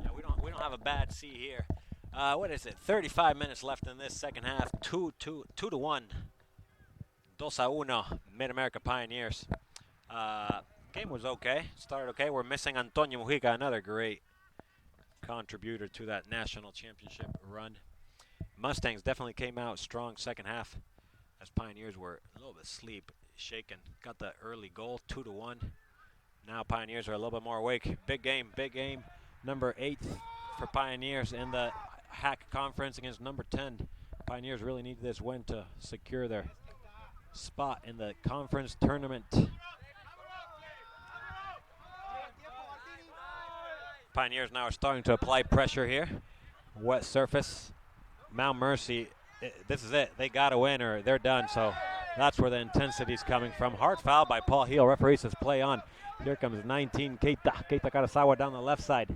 Yeah, we don't have a bad C here. What is it? 35 minutes left in this second half. 2-1. 2-1. Mid-America Pioneers. Game was okay. Started okay. We're missing Antonio Mujica, another great contributor to that national championship run. Mustangs definitely came out strong second half as Pioneers were a little bit asleep, shaken. Got the early goal, 2-1. Now Pioneers are a little bit more awake. Big game. Number 8 for Pioneers in the Hack Conference against number 10. Pioneers really need this win to secure their spot in the conference tournament. Pioneers now are starting to apply pressure here. Wet surface. Mount Mercy, this is it. They got to win or they're done. So that's where the intensity's coming from. Hard foul by Paul Heel. Referee says play on. Here comes 19, Keita Karasawa down the left side.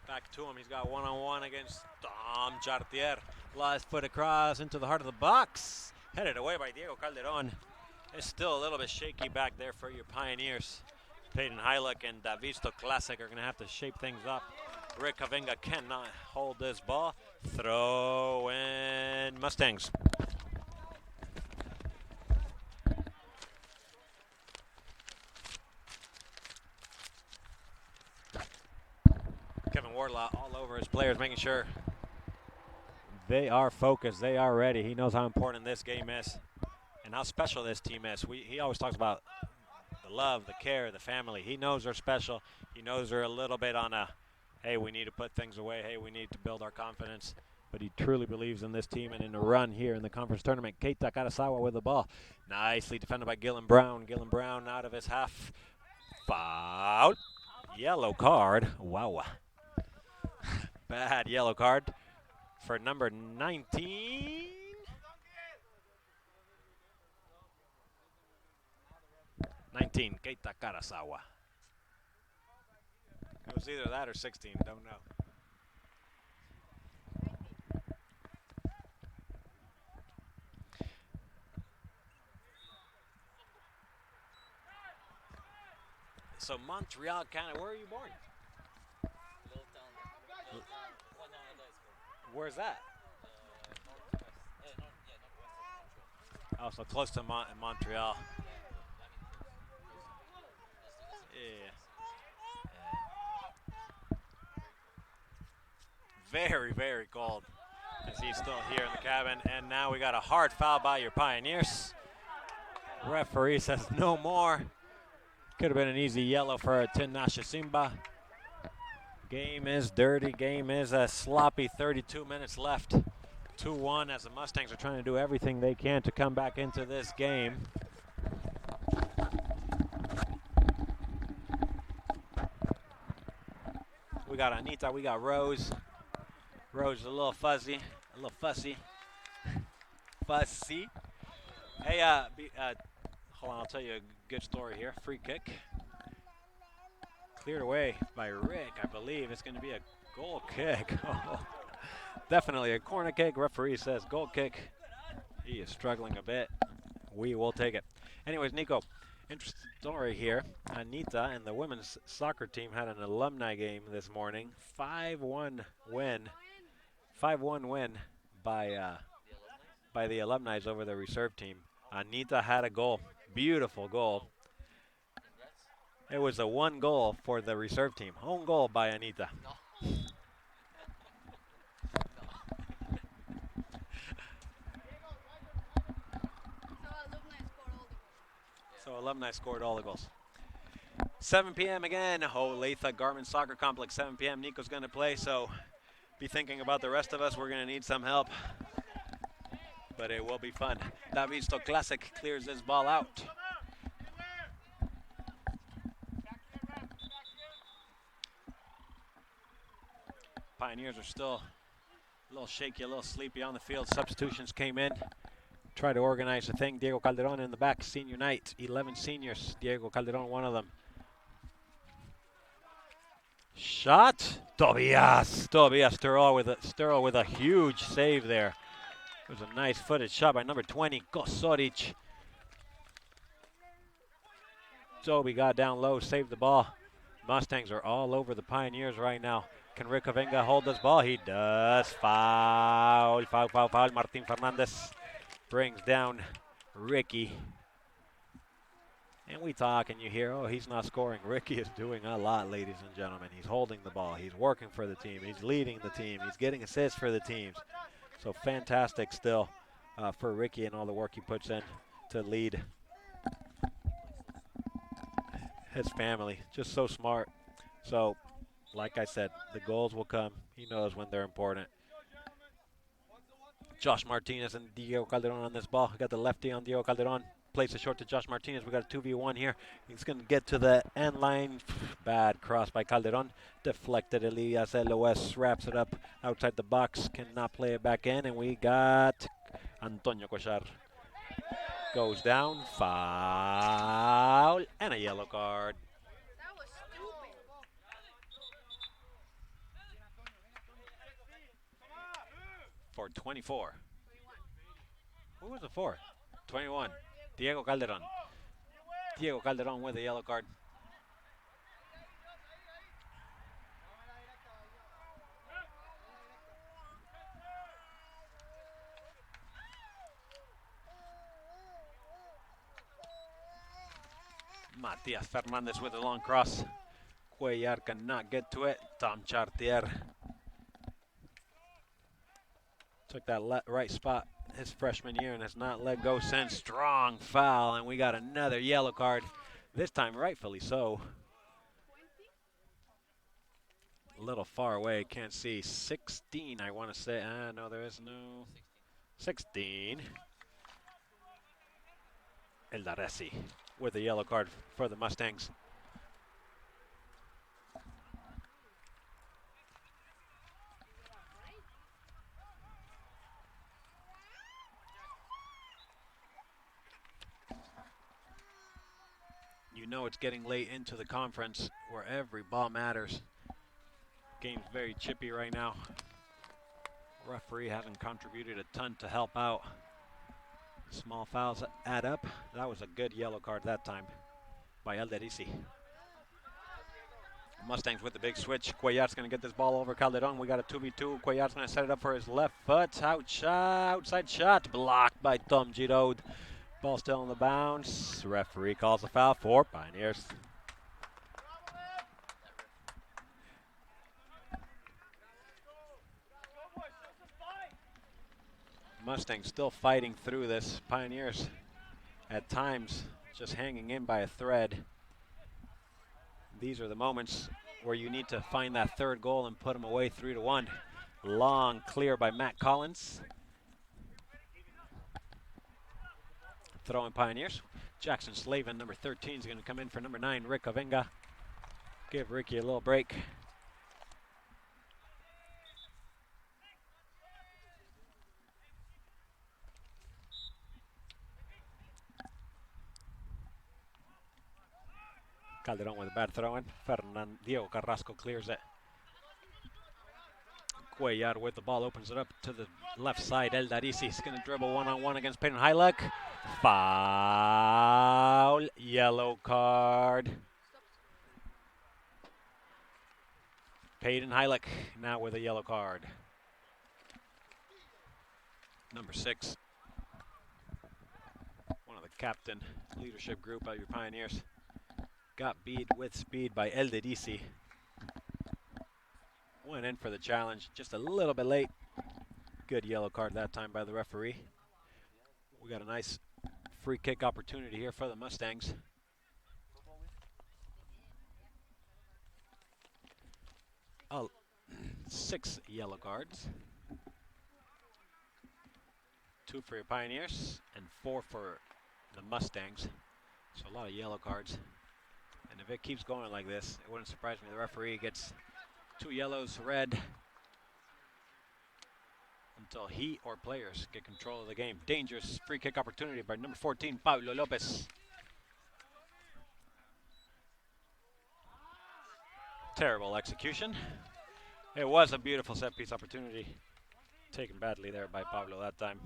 Back to him. He's got one-on-one against Tom Chartier. Last foot across into the heart of the box. Headed away by Diego Calderon. It's still a little bit shaky back there for your Pioneers. Peyton Heilich and Davisto Classic are going to have to shape things up. Rick Kavinga cannot hold this ball. Throw in Mustangs. Kevin Wardlaw all over his players, making sure they are focused, they are ready. He knows how important this game is and how special this team is. He always talks about the love, the care, the family. He knows they're special. He knows they're a little bit on a, hey, we need to put things away. Hey, we need to build our confidence. But he truly believes in this team and in the run here in the conference tournament. Keita Karasawa with the ball. Nicely defended by Gillen Brown. Gillen Brown out of his half. Foul. Yellow card. Wow. Bad yellow card for number 19. 19, Keita Karasawa. It was either that or 16, don't know. So Montreal, Canada, where are you born? Little town. Where's that? Northwest. Northwest of Montreal. Oh, so close to Montreal. Yeah. Very, very cold as he's still here in the cabin. And now we got a hard foul by your Pioneers. Referee says no more. Could have been an easy yellow for Tinashe Simba. Game is dirty. Game is a sloppy 32 minutes left. 2-1 as the Mustangs are trying to do everything they can to come back into this game. We got Anita, we got Rose. Rose is a little fuzzy, a little fussy. Fussy. Hey, hold on, I'll tell you a good story here. Free kick. Cleared away by Rick, I believe. It's going to be a goal kick. Definitely a corner kick. Referee says goal kick. He is struggling a bit. We will take it. Anyways, Nico, interesting story here. Anita and the women's soccer team had an alumni game this morning. 5-1 win. 5-1 win by the alumni over the reserve team. Anita had a goal. Beautiful goal. It was a 1 goal for the reserve team. Home goal by Anita. So alumni scored all the goals. 7 p.m. again. Olathe Garmin Soccer Complex, 7 p.m. Nico's going to play, so be thinking about the rest of us. We're going to need some help, but it will be fun. Davisto Classic clears this ball out. Pioneers are still a little shaky, a little sleepy on the field. Substitutions came in. Try to organize the thing. Diego Calderon in the back, senior night. 11 seniors. Diego Calderon, one of them. shot. Tobias Sturl with a huge save there. It was a nice footed shot by number 20, Kosoric. Toby got down low, saved the ball. Mustangs are all over the Pioneers right now. Can Rick Avenga hold this ball? He does. Foul. Martin Fernandez brings down Ricky. And we talk and you hear, oh, he's not scoring. Ricky is doing a lot, ladies and gentlemen. He's holding the ball. He's working for the team. He's leading the team. He's getting assists for the teams. So fantastic still for Ricky and all the work he puts in to lead his family. Just so smart. So, like I said, the goals will come. He knows when they're important. Josh Martinez and Diego Calderon on this ball. We got the lefty on Diego Calderon. Plays it short to Josh Martinez. We got a 2v1 here. He's going to get to the end line. Bad cross by Calderon. Deflected. Elias LOS wraps it up outside the box. Cannot play it back in. And we got Antonio Cochar. Goes down. Foul. And a yellow card. That was stupid. For 24. Who was it for? 21. Diego Calderon. Diego Calderon with a yellow card. Matias Fernandez with a long cross. Cuellar cannot get to it. Tom Chartier took that right spot his freshman year and has not let go since. Strong foul, and we got another yellow card. This time rightfully so. A little far away, can't see. 16, I want to say. No, there is no. 16. Eldaresi with a yellow card for the Mustangs. You know it's getting late into the conference where every ball matters. Game's very chippy right now. Referee hasn't contributed a ton to help out. Small fouls add up. That was a good yellow card that time by Eldarisi. Mustangs with the big switch. Cuellar's going to get this ball over Calderon. We got a 2v2. Cuellar's going to set it up for his left foot. Outside shot blocked by Tom Giroud. Ball still on the bounce. Referee calls a foul for Pioneers. Mustangs still fighting through this. Pioneers at times just hanging in by a thread. These are the moments where you need to find that third goal and put them away 3-1. Long clear by Matt Collins. Throwing Pioneers. Jackson Slavin, number 13, is going to come in for number 9, Rick Avenga. Give Ricky a little break. Calderon with a bad throw in. Diego Carrasco clears it. Cuellar with the ball opens it up to the left side. Eldarisi is going to dribble one-on-one against Peyton Heileck. Foul. Yellow card. Peyton Heileck now with a yellow card. Number 6. One of the captain leadership group of your Pioneers. Got beat with speed by Eldarisi. Went in for the challenge just a little bit late. Good yellow card that time by the referee. We got a nice free kick opportunity here for the Mustangs. Oh, 6 yellow cards. 2 for your Pioneers and 4 for the Mustangs. So a lot of yellow cards. And if it keeps going like this, it wouldn't surprise me. The referee gets 2 yellows, red, until he or players get control of the game. Dangerous free kick opportunity by number 14, Pablo Lopez. Terrible execution. It was a beautiful set piece opportunity. Taken badly there by Pablo that time.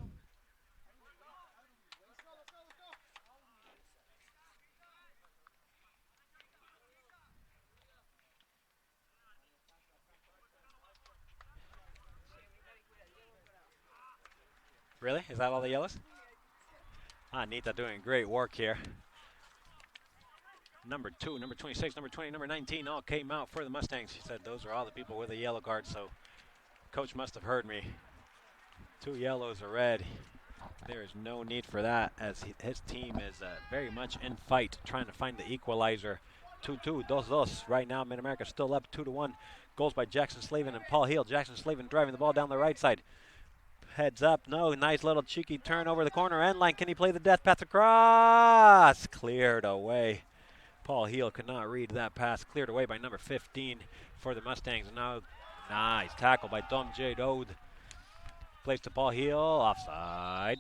Really? Is that all the yellows? Anita doing great work here. Number 2, number 26, number 20, number 19 all came out for the Mustangs. She said those are all the people with a yellow card, so coach must have heard me. 2 yellows, a red. There is no need for that as his team is very much in fight, trying to find the equalizer. 2-2, 2-2. Right now, Mid-America still up 2-1. Goals by Jackson Slavin and Paul Heel. Jackson Slavin driving the ball down the right side. Heads up, no, nice little cheeky turn over the corner end line. Can he play the death pass across? Cleared away. Paul Heel could not read that pass. Cleared away by number 15 for the Mustangs. Now, nice tackle by Tom J. Dode. Plays to Paul Heel, offside.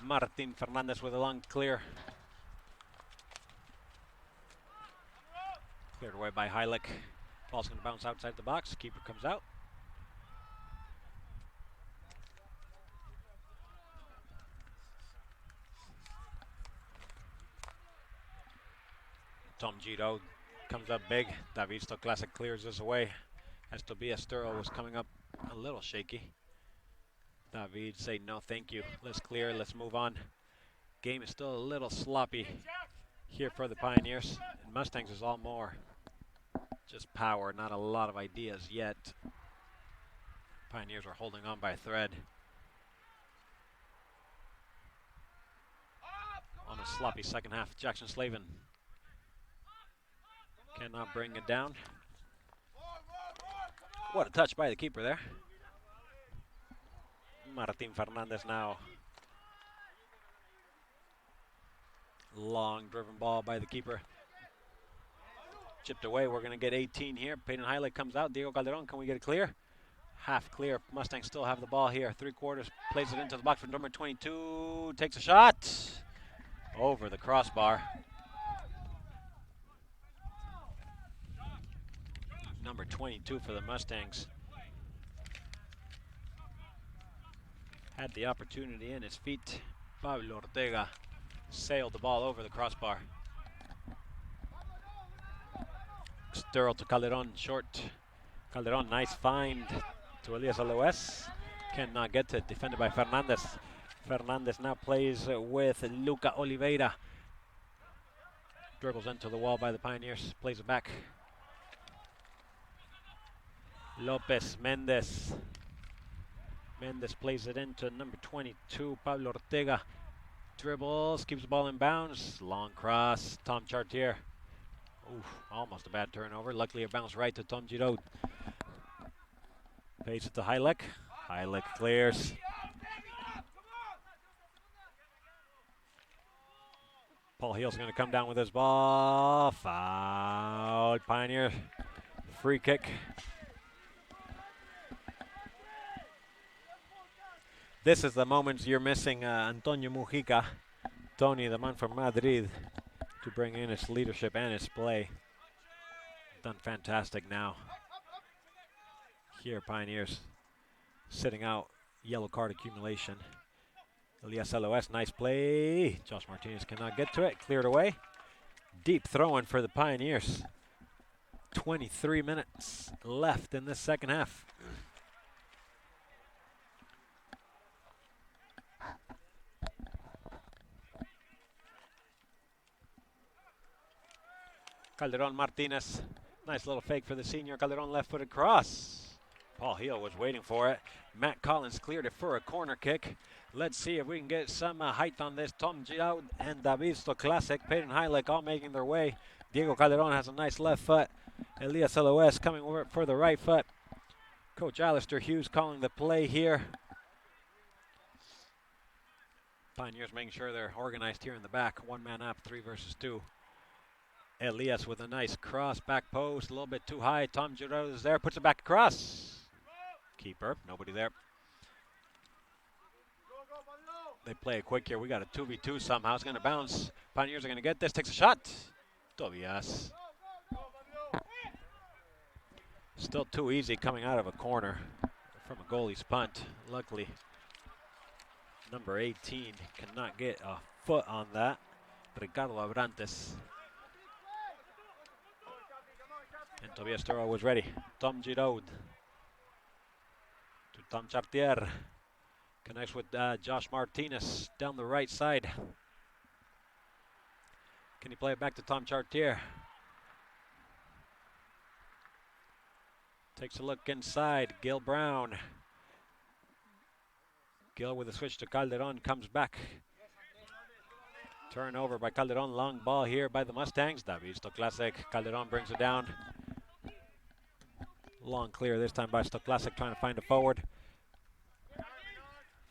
Martin Fernandez with a long clear. Cleared away by Heilich. Ball's going to bounce outside the box. Keeper comes out. Tom Gito comes up big. Davisto Classic clears this away. As Tobias Sturl was coming up a little shaky. David say no thank you. Let's clear, let's move on. Game is still a little sloppy here for the Pioneers. And Mustangs is all more just power, not a lot of ideas yet. Pioneers are holding on by a thread. On a sloppy second half, Jackson Slavin cannot bring it down. What a touch by the keeper there. Martin Fernandez now. Long driven ball by the keeper. Chipped away. We're going to get 18 here. Peyton Heilig comes out. Diego Calderon, can we get it clear? Half clear. Mustangs still have the ball here. 3/4. Plays it into the box for number 22. Takes a shot. Over the crossbar. Number 22 for the Mustangs. Had the opportunity in his feet. Pablo Ortega sailed the ball over the crossbar. Sturl to Calderon, short. Calderon, nice find to Elias Aloes. Cannot get to it, defended by Fernandez. Fernandez now plays with Luca Oliveira. Dribbles into the wall by the Pioneers, plays it back. Lopez, Mendez. Mendez plays it into number 22, Pablo Ortega. Dribbles, keeps the ball in bounds. Long cross, Tom Chartier. Oof, almost a bad turnover. Luckily it bounced right to Tom Giroud. Pays it to Heilich. Heilich clears. Paul Heel's going to come down with his ball. Foul. Pioneer. Free kick. This is the moments you're missing Antonio Mujica, Tony, the man from Madrid, to bring in his leadership and his play. Done fantastic now. Here, Pioneers sitting out yellow card accumulation. Elias LOS, nice play. Josh Martinez cannot get to it, cleared away. Deep throw-in for the Pioneers. 23 minutes left in this second half. Calderon Martinez. Nice little fake for the senior. Calderon left-footed cross. Paul Heel was waiting for it. Matt Collins cleared it for a corner kick. Let's see if we can get some height on this. Tom Giroud and Davisto Classic. Peyton Heilich all making their way. Diego Calderon has a nice left foot. Elias LOS coming over for the right foot. Coach Alistair Hughes calling the play here. Pioneers making sure they're organized here in the back. One man up, 3 versus 2. Elias with a nice cross, back post, a little bit too high. Tom Giroux is there, puts it back across. Keeper, nobody there. They play it quick here. We got a 2v2 somehow. It's going to bounce. Pioneers are going to get this. Takes a shot. Tobias. Still too easy coming out of a corner from a goalie's punt. Luckily, number 18 cannot get a foot on that. Ricardo Abrantes. And Tobias Toro was ready. Tom Giroud to Tom Chartier. Connects with Josh Martinez down the right side. Can he play it back to Tom Chartier? Takes a look inside. Gil Brown. Gil with a switch to Calderon. Comes back. Turnover by Calderon. Long ball here by the Mustangs. David Classic. Calderon brings it down. Long clear this time by Classic, trying to find a forward.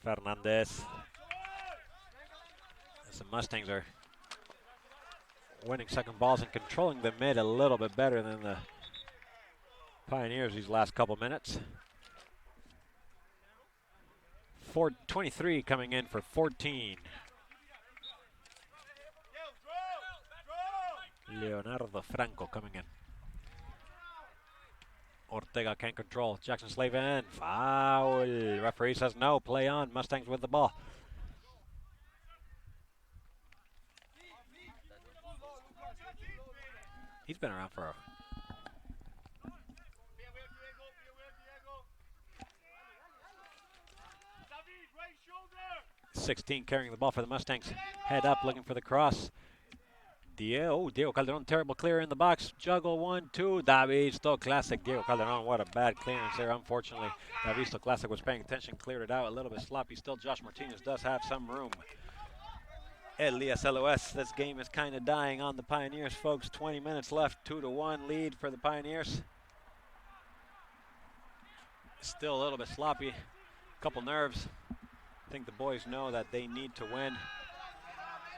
Fernandez. As the Mustangs are winning second balls and controlling the mid a little bit better than the Pioneers these last couple minutes. 23 coming in for 14. Leonardo Franco coming in. Ortega can't control. Jackson Slavin. Foul. Referee says no. Play on. Mustangs with the ball. He's been around for 16 carrying the ball for the Mustangs. Head up looking for the cross. Diego Calderon, terrible clear in the box. Juggle 1-2. Davisto Classic. Diego Calderon, what a bad clearance there. Unfortunately, Davisto Classic was paying attention, cleared it out a little bit sloppy. Still, Josh Martinez does have some room. Elias LOS, this game is kind of dying on the Pioneers, folks. 20 minutes left, 2-1 lead for the Pioneers. Still a little bit sloppy, couple nerves. I think the boys know that they need to win.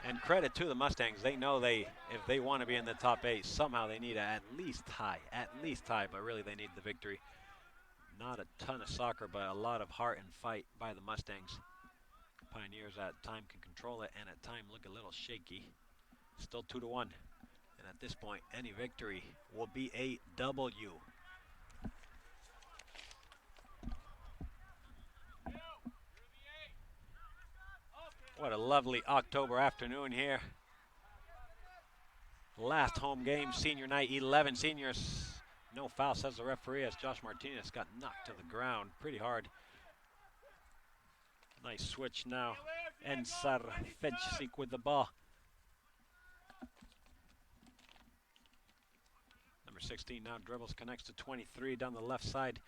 And credit to the Mustangs, they know if they want to be in the top 8, somehow they need to at least tie, but really they need the victory. Not a ton of soccer, but a lot of heart and fight by the Mustangs. Pioneers at time can control it and at time look a little shaky. Still 2-1. And at this point, any victory will be a W. What a lovely October afternoon here. Last home game, senior night, 11 seniors. No foul, says the referee, as Josh Martinez got knocked to the ground pretty hard. Nice switch now. Ensar Fejsik with the ball. Number 16 now dribbles, connects to 23 down the left side.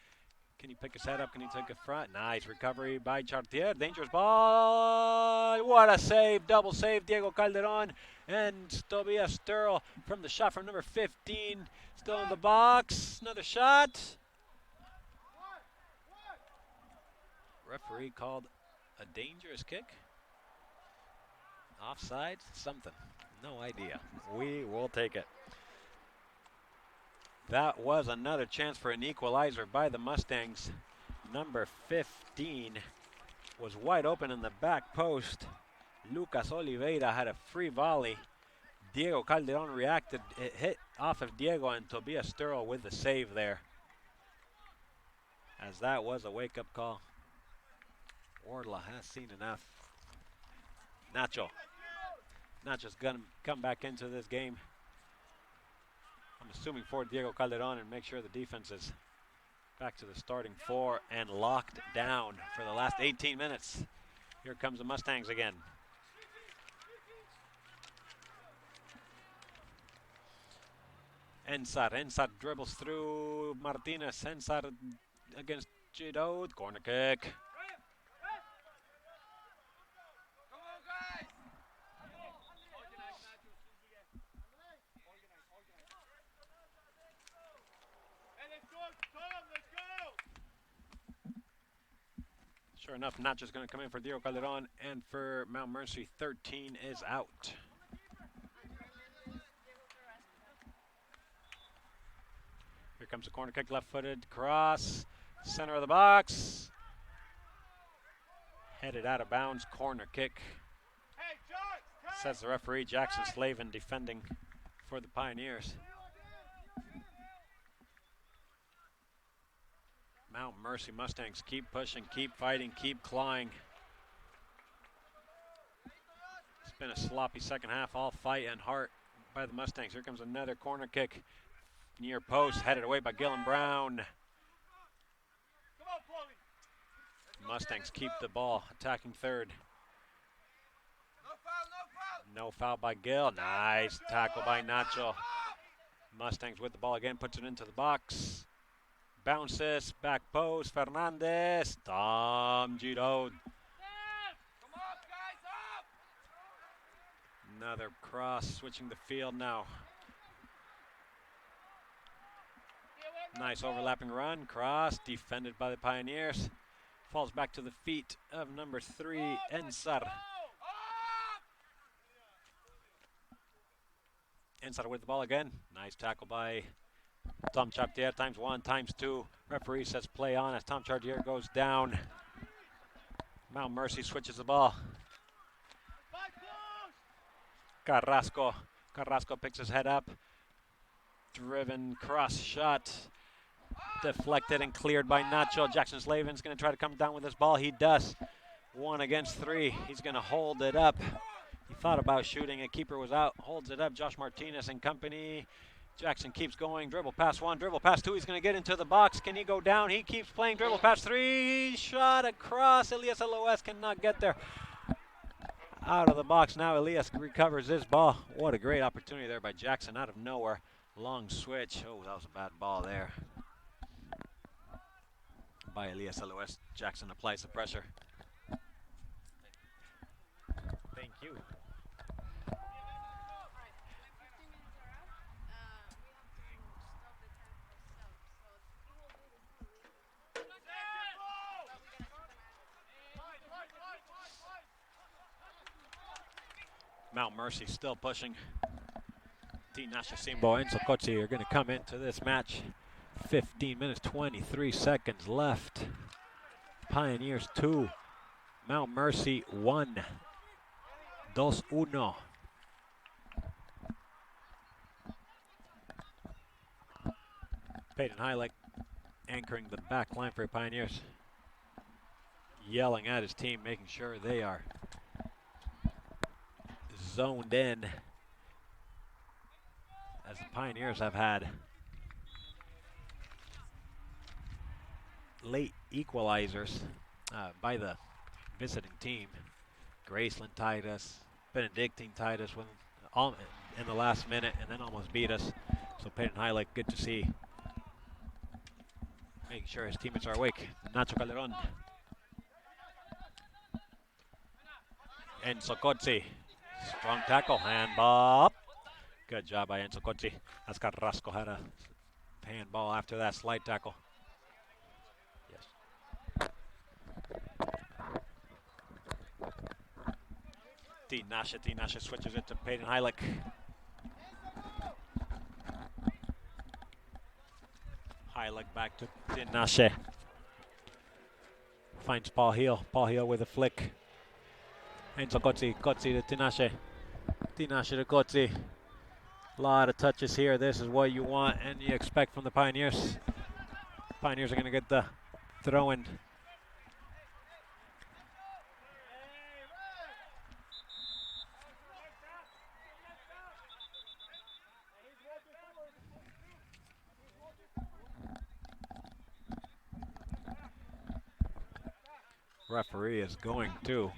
Can he pick his head up? Can he take a front? Nice recovery by Chartier. Dangerous ball. What a save. Double save. Diego Calderon and Tobias Sturl from the shot from number 15. Still in the box. Another shot. Referee called a dangerous kick. Offside? Something. No idea. We will take it. That was another chance for an equalizer by the Mustangs. Number 15 was wide open in the back post. Lucas Oliveira had a free volley. Diego Calderon reacted. It hit off of Diego and Tobias Sturl with the save there. As that was a wake-up call. Wardlaw has seen enough. Nacho's gonna come back into this game. I'm assuming for Diego Calderon and make sure the defense is back to the starting 4 and locked down for the last 18 minutes. Here comes the Mustangs again. Ensar dribbles through Martinez. Ensar against Giroud. Corner kick. Sure enough, Nacho's going to come in for Diego Calderon, and for Mount Mercy, 13 is out. Here comes a corner kick, left-footed cross, center of the box. Headed out of bounds, corner kick. Says the referee, Jackson Slavin defending for the Pioneers. Mount Mercy Mustangs keep pushing, keep fighting, keep clawing. It's been a sloppy second half, all fight and heart by the Mustangs. Here comes another corner kick. Near post, headed away by Gillen Brown. Mustangs keep the ball, attacking third. No foul by Gill. Nice tackle by Nacho. Mustangs with the ball again, puts it into the box. Bounces, back post, Fernandez. Tom Giroud. Another cross, switching the field now. Nice overlapping run, cross, defended by the Pioneers. Falls back to the feet of number 3, Ensar. Ensar with the ball again. Nice tackle by Tom Chartier, times 1, times 2. Referee says play on as Tom Chartier goes down. Mount Mercy switches the ball. Carrasco picks his head up. Driven cross shot. Deflected and cleared by Nacho. Jackson Slavin's going to try to come down with this ball. He does. 1 against 3. He's going to hold it up. He thought about shooting. A keeper was out. Holds it up. Josh Martinez and company. Jackson keeps going. Dribble pass 1. Dribble pass 2. He's going to get into the box. Can he go down? He keeps playing. Dribble pass 3. Shot across. Elias Aloes cannot get there. Out of the box now. Elias recovers this ball. What a great opportunity there by Jackson out of nowhere. Long switch. Oh, that was a bad ball there by Elias Aloes. Jackson applies the pressure. Thank you. Mount Mercy still pushing. Tinashe Simbo and Sokotsi are going to come into this match. 15 minutes, 23 seconds left. Pioneers 2, Mount Mercy 1. 2-1. Peyton Heilich anchoring the back line for Pioneers. Yelling at his team, making sure they are zoned in, as the Pioneers have had late equalizers by the visiting team. Graceland tied us, Benedictine tied us in the last minute and then almost beat us. So Peyton Heilich, good to see. Making sure his teammates are awake. Nacho Calderon. Enzo Cozzi. Strong tackle, handball up. Good job by Enzo Cozzi. As Carrasco had a handball after that slide tackle. Yes. Tinashe switches it to Peyton Heilich. Heilich back to Tinashe. Finds Paul Heel. Paul Heel with a flick. Enzo Cozzi to Tinashe. Tinashe to Cozzi. A lot of touches here. This is what you want and you expect from the Pioneers. Pioneers are going to get the throw-in. Referee is going to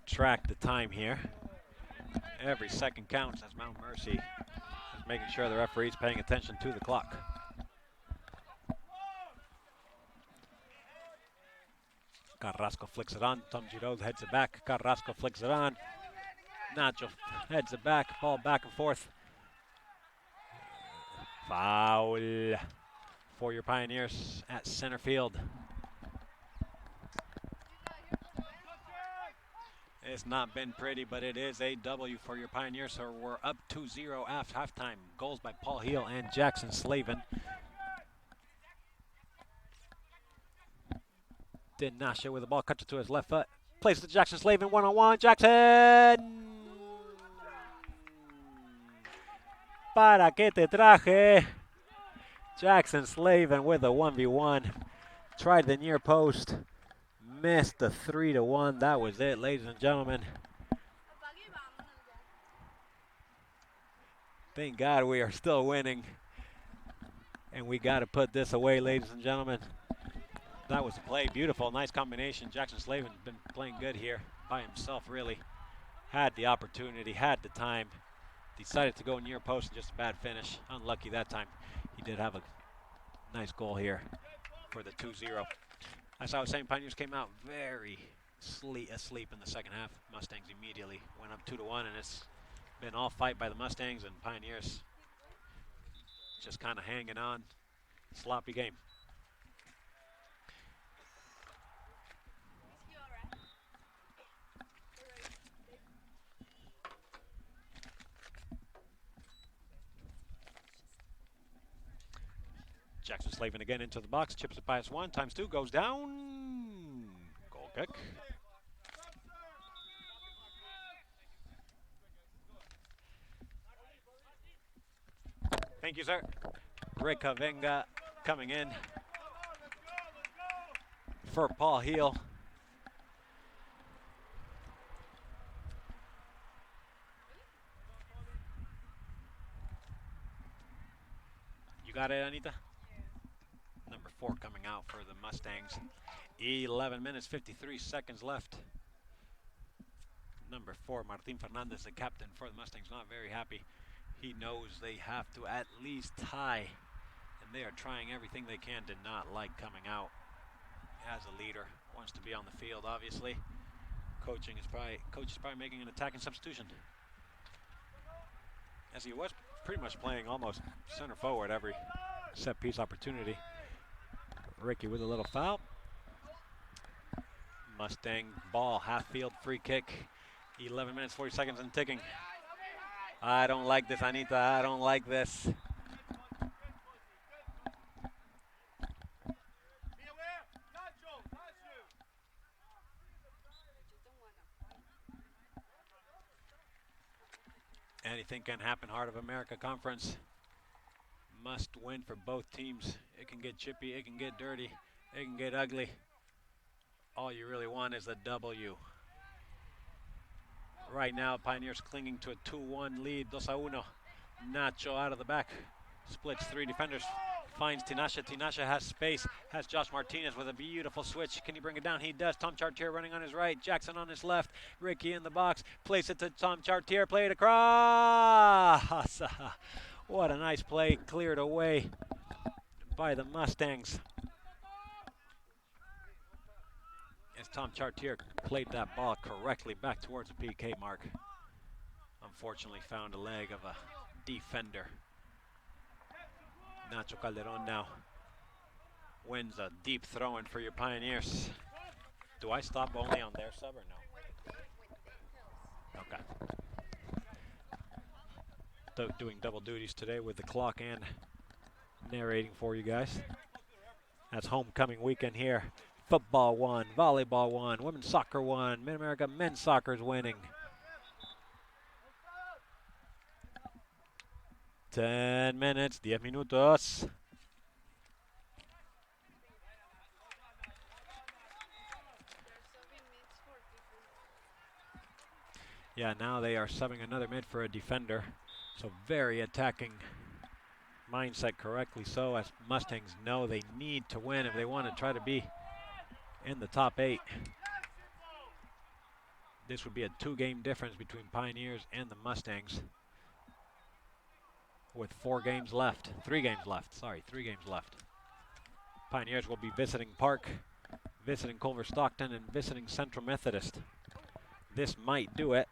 track the time here. Every second counts as Mount Mercy is making sure the referee's paying attention to the clock. Carrasco flicks it on. Tom Giroud heads it back. Carrasco flicks it on. Nacho heads it back. Ball back and forth. Foul for your Pioneers at center field. It's not been pretty, but it is a W for your Pioneers. So we're up 2-0 after halftime. Goals by Paul Heel and Jackson Slavin. Dinasha with the ball, cuts it to his left foot. Plays it to Jackson Slavin, one-on-one. Jackson! ¿Para qué te traje? Jackson Slavin with a 1v1. Tried the near post. Missed the 3-1. That was it, ladies and gentlemen. Thank God we are still winning. And we got to put this away, ladies and gentlemen. That was the play. Beautiful. Nice combination. Jackson Slavin's been playing good here by himself, really. Had the opportunity, had the time. Decided to go near post and just a bad finish. Unlucky that time. He did have a nice goal here for the 2-0. As I was saying, Pioneers came out very asleep in the second half. Mustangs immediately went up 2-1, and it's been all fight by the Mustangs, and Pioneers just kind of hanging on. Sloppy game. Jackson Slavin again into the box, chips it by ×1, ×2, goes down. Goal kick. Thank you, sir. Rick Venga coming in for Paul Heel. You got it, Anita? Number 4 coming out for the Mustangs. 11 minutes, 53 seconds left. Number 4, Martin Fernandez, the captain for the Mustangs, not very happy. He knows they have to at least tie, and they are trying everything they can to not like coming out as a leader. Wants to be on the field, obviously. Coach is probably making an attacking substitution, as he was pretty much playing almost center forward every set piece opportunity. Ricky with a little foul. Mustang ball, half field free kick. 11 minutes, 40 seconds and ticking. I don't like this, Anita. I don't like this. Anything can happen. Heart of America Conference. Must win for both teams. It can get chippy, it can get dirty, it can get ugly. All you really want is a W. Right now, Pioneers clinging to a 2-1 lead. 2-1. Nacho out of the back. Splits 3 defenders. Finds Tinasha. Tinasha has space. Has Josh Martinez with a beautiful switch. Can he bring it down? He does. Tom Chartier running on his right. Jackson on his left. Ricky in the box. Plays it to Tom Chartier. Play it across. What a nice play. Cleared away by the Mustangs. As Tom Chartier played that ball correctly back towards the PK mark. Unfortunately found a leg of a defender. Nacho Calderon now wins a deep throw-in for your Pioneers. Do I stop only on their sub or no? Okay. Doing double duties today with the clock and narrating for you guys. That's homecoming weekend here. Football won, volleyball won, women's soccer won, Mid-America men's soccer is winning. 10 minutes, 10 minutos. Yeah, now they are subbing another mid for a defender. So very attacking mindset, correctly so, as Mustangs know they need to win if they want to try to be in the top 8. This would be a 2-game difference between Pioneers and the Mustangs with 3 games left. Pioneers will be visiting Park, visiting Culver Stockton, and visiting Central Methodist. This might do it.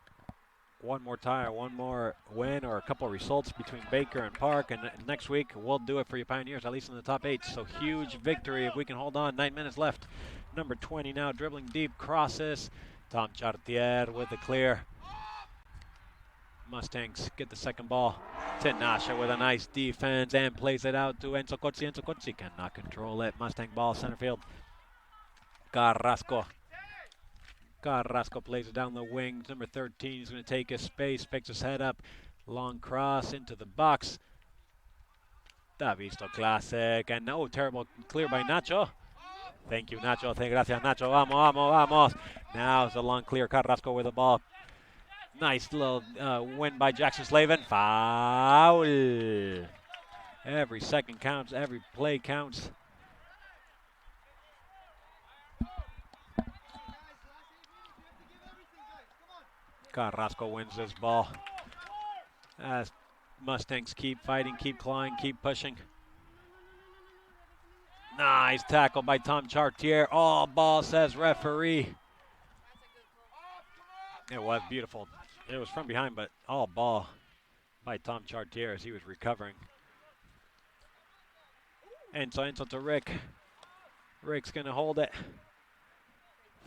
One more tie, one more win, or a couple of results between Baker and Park, and next week we'll do it for your Pioneers, at least in the top 8. So huge victory if we can hold on. 9 minutes left. Number 20 now dribbling deep, crosses, Tom Chartier with the clear. Mustangs get the second ball. Tinashe with a nice defense and plays it out to Enzo Cozzi. Enzo Cozzi cannot control it. Mustang ball center field. Carrasco. Carrasco plays it down the wing. Number 13 is going to take his space, picks his head up. Long cross into the box. Davisto classic. And no, terrible clear by Nacho. Thank you, Nacho. Gracias, Nacho. Vamos, vamos, vamos. Now it's a long clear. Carrasco with the ball. Nice little win by Jackson Slavin. Foul. Every second counts. Every play counts. Carrasco wins this ball. As Mustangs keep fighting, keep clawing, keep pushing. Nice tackle by Tom Chartier. All ball, says referee. It was beautiful. It was from behind, but all ball by Tom Chartier as he was recovering. Enzo to Rick. Rick's going to hold it.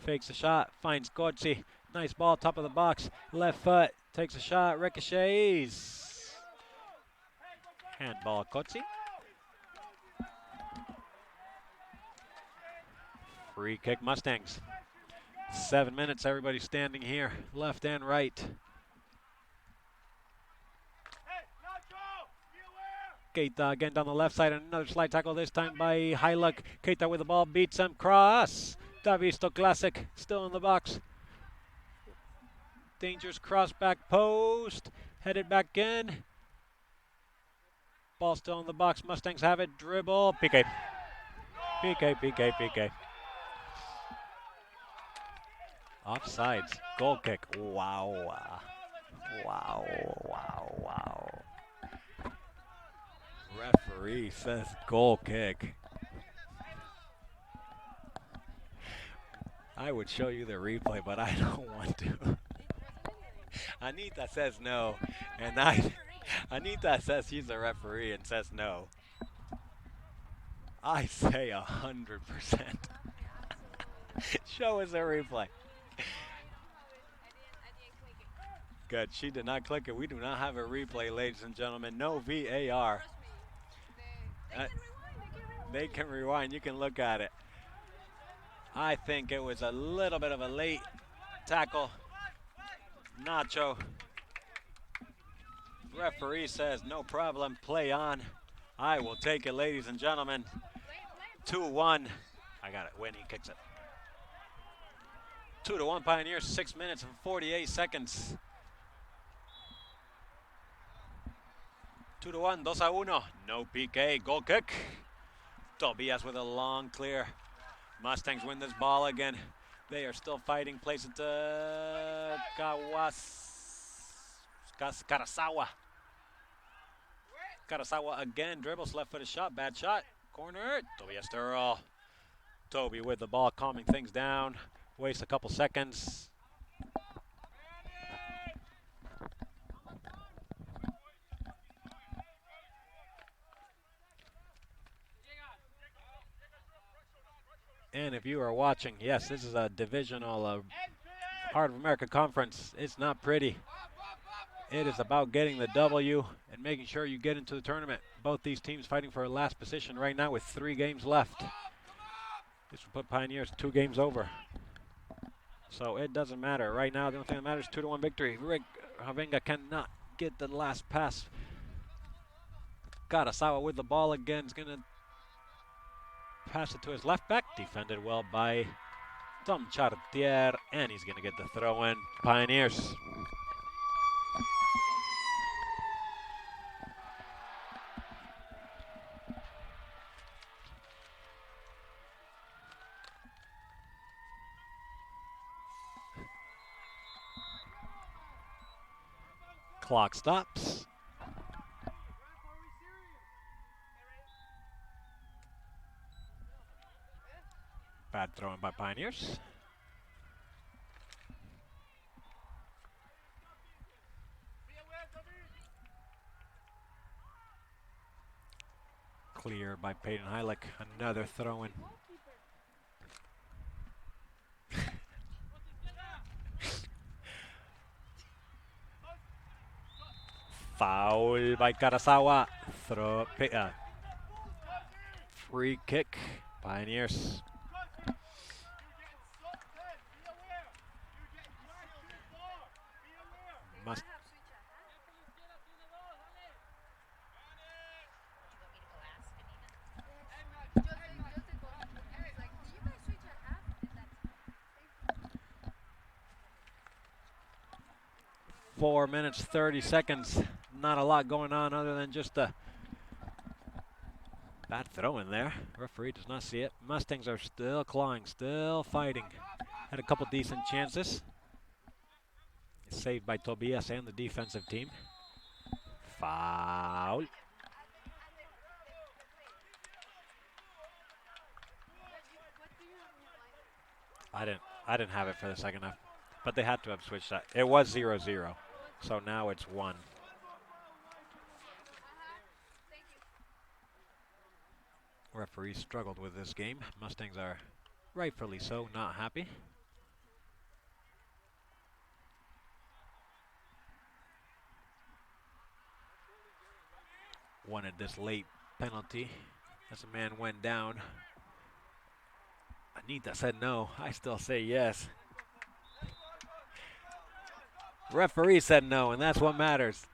Fakes the shot, finds Cozzi. Nice ball, top of the box. Left foot, takes a shot, ricochets. Handball, Cozzi. Free kick, Mustangs. 7 minutes, everybody standing here, left and right. Keita again down the left side, and another slide tackle this time by Hyluck. Keita with the ball, beats him, cross. Davisto classic, still in the box. Dangerous cross back post, headed back in. Ball still in the box, Mustangs have it, dribble, PK. PK. Offsides, goal kick, wow. Referee says goal kick. I would show you the replay, but I don't want to. Anita says no, and Anita says she's a referee and says no. I say 100%. Show us a replay. Good, she did not click it. We do not have a replay, ladies and gentlemen. No VAR. They can rewind. You can look at it. I think it was a little bit of a late tackle. Nacho. Referee says no problem. Play on. I will take it, ladies and gentlemen. 2-1. I got it. When he kicks it. 2-1 Pioneers. 6 minutes and 48 seconds. 2-1, 2-1. No PK. Goal kick. Tobias with a long clear. Mustangs win this ball again. They are still fighting. Plays it to Karasawa. Karasawa again. Dribbles, left-footed shot. Bad shot. Corner. Tobias Turl. Toby with the ball, calming things down. Waste a couple seconds. And if you are watching, yes, this is a divisional Heart of America Conference. It's not pretty. It is about getting the W and making sure you get into the tournament. Both these teams fighting for a last position right now with 3 games left. This will put Pioneers 2 games over. So it doesn't matter. Right now, the only thing that matters is 2-1 victory. Rick Havenga cannot get the last pass. Karasawa with the ball again. Is going to pass it to his left back. Defended well by Tom Chartier. And he's going to get the throw in. Pioneers. Clock stops. Bad throw in by Pioneers. Clear by Peyton Hylick. Another throw in. Foul by Karasawa. Free kick. Pioneers. Must Like, do you guys switch at half? And that's 4 minutes 30 seconds. Not a lot going on other than just a bad throw in there. Referee does not see it. Mustangs are still clawing, still fighting. Had a couple decent chances. Saved by Tobias and the defensive team. Foul. I didn't have it for the second half, but they had to have switched that. It was 0-0, so now it's 1. Referees struggled with this game. Mustangs are rightfully so not happy. Wanted this late penalty as a man went down. Anita said no. I still say yes. Referee said no, and that's what matters.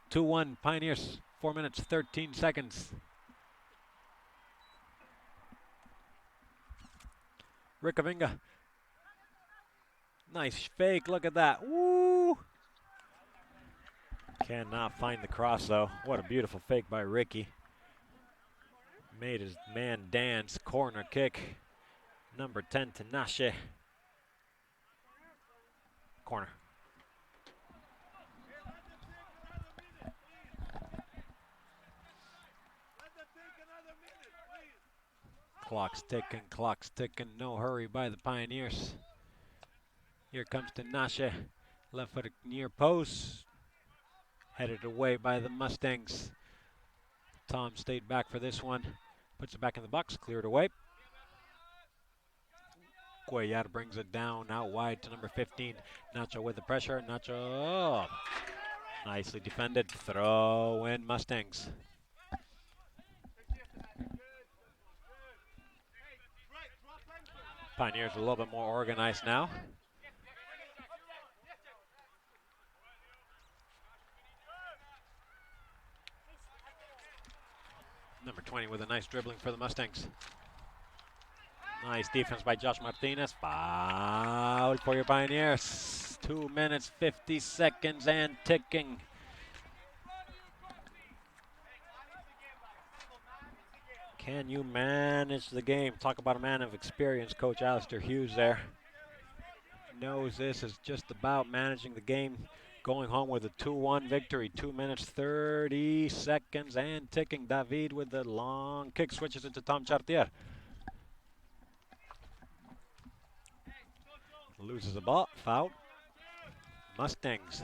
2-1 Pioneers, 4 minutes, 13 seconds. Rickavinga. Nice fake, look at that. Woo! Cannot find the cross though. What a beautiful fake by Ricky. Made his man dance. Corner kick. Number 10, Tinashe. Corner. Clock's ticking. No hurry by the Pioneers. Here comes Tinashe. Left foot near post. Headed away by the Mustangs. Tom stayed back for this one. Puts it back in the box. Cleared away. Cuellar brings it down out wide to number 15. Nacho with the pressure. Nacho. Oh, nicely defended. Throw in Mustangs. Pioneers a little bit more organized now. Number 20 with a nice dribbling for the Mustangs. Nice defense by Josh Martinez. Foul for your Pioneers. 2 minutes, 50 seconds and ticking. Can you manage the game? Talk about a man of experience, Coach Alistair Hughes there. Knows this is just about managing the game. Going home with a 2-1 victory. 2 minutes, 30 seconds and ticking. David with the long kick switches it to Tom Chartier. Loses the ball. Foul. Mustangs.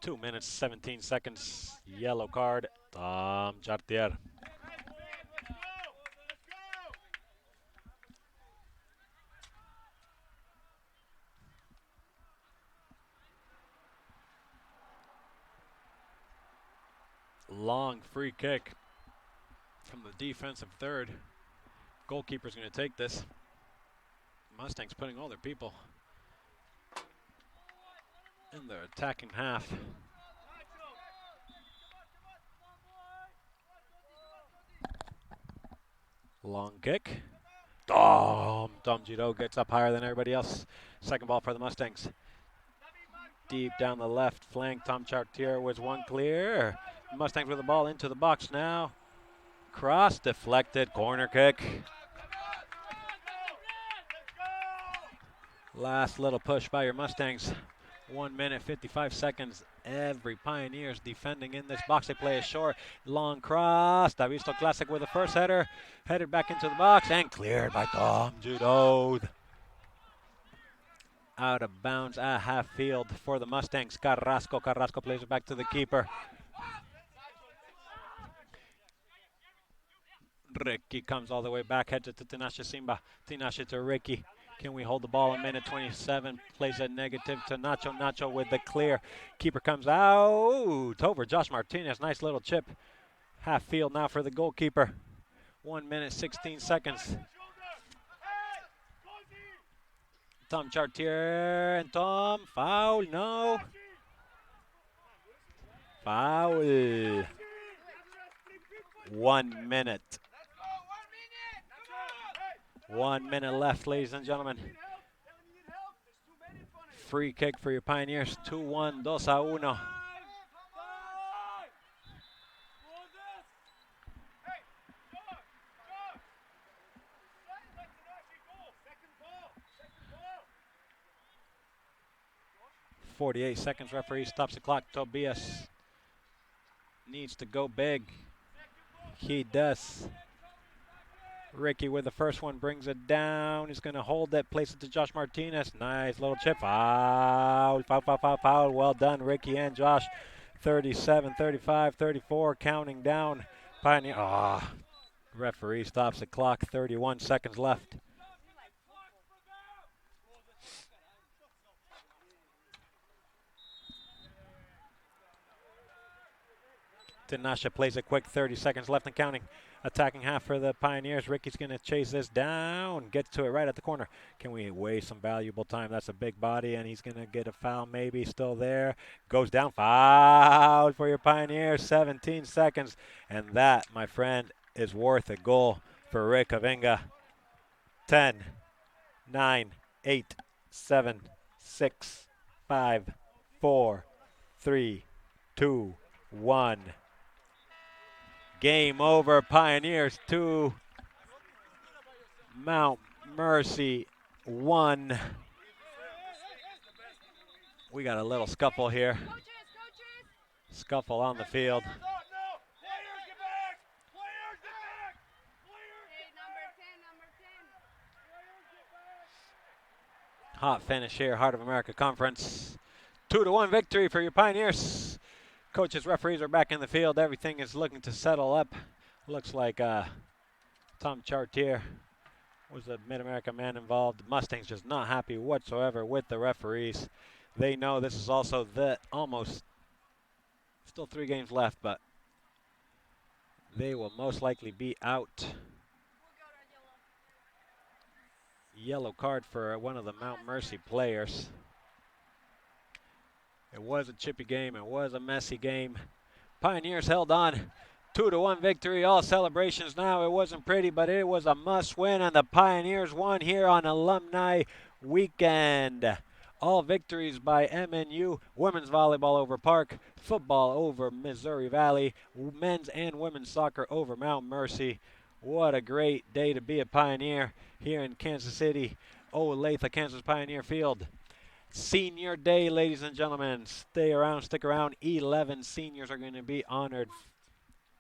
2 minutes, 17 seconds. Yellow card. Tom Chartier. Long free kick from the defensive third. Goalkeeper's going to take this. Mustangs putting all their people in their attacking half. Long kick. Tom Giro gets up higher than everybody else. Second ball for the Mustangs. Deep down the left flank. Tom Chartier was one clear. Mustangs with the ball into the box now. Cross deflected. Corner kick. Last little push by your Mustangs. 1 minute, 55 seconds. Every Pioneers defending in this box. They play a short, long cross. Davisto Classic with the first header. Headed back into the box and cleared by Tom Judo. Out of bounds at half field for the Mustangs. Carrasco plays it back to the keeper. Ricky comes all the way back, heads it to Tinashe Simba. Tinashe to Ricky. Can we hold the ball a minute 27? Plays a negative to Nacho. Nacho with the clear. Keeper comes out over Josh Martinez. Nice little chip. Half field now for the goalkeeper. 1 minute 16 seconds. Tom Chartier and Tom. Foul. No. Foul. 1 minute. 1 minute left, ladies and gentlemen. Free kick for your Pioneers. 2-1, 2-1. .48 seconds. Referee stops the clock. Tobias needs to go big. He does. Ricky with the first one brings it down. He's going to hold it, place it to Josh Martinez. Nice little chip. Foul, foul, foul, foul, foul. Well done, Ricky and Josh. 37, 35, 34, counting down. Pioneer. Referee stops the clock. 31 seconds left. Tinashe plays it quick. 30 seconds left and counting. Attacking half for the Pioneers. Ricky's going to chase this down. Gets to it right at the corner. Can we waste some valuable time? That's a big body, and he's going to get a foul maybe. Still there. Goes down. Foul for your Pioneers. 17 seconds. And that, my friend, is worth a goal for Rick Avinga. 10, 9, 8, 7, 6, 5, 4, 3, 2, 1. Game over. Pioneers 2, Mount Mercy 1. We got a little scuffle here. Scuffle on the field. Hot finish here, Heart of America Conference. 2-1 victory for your Pioneers. Coaches, referees are back in the field. Everything is looking to settle up. Looks like Tom Chartier was the Mid-America man involved. The Mustangs just not happy whatsoever with the referees. They know this is also the almost, still 3 games left, but they will most likely be out. Yellow card for one of the Mount Mercy players. It was a chippy game. It was a messy game. Pioneers held on. 2-1 victory. All celebrations now. It wasn't pretty, but it was a must win, and the Pioneers won here on Alumni Weekend. All victories by MNU. Women's volleyball over Park. Football over Missouri Valley. Men's and women's soccer over Mount Mercy. What a great day to be a Pioneer here in Kansas City. Olathe, Kansas Pioneer Field. Senior Day, ladies and gentlemen. Stay around, stick around. 11 seniors are going to be honored.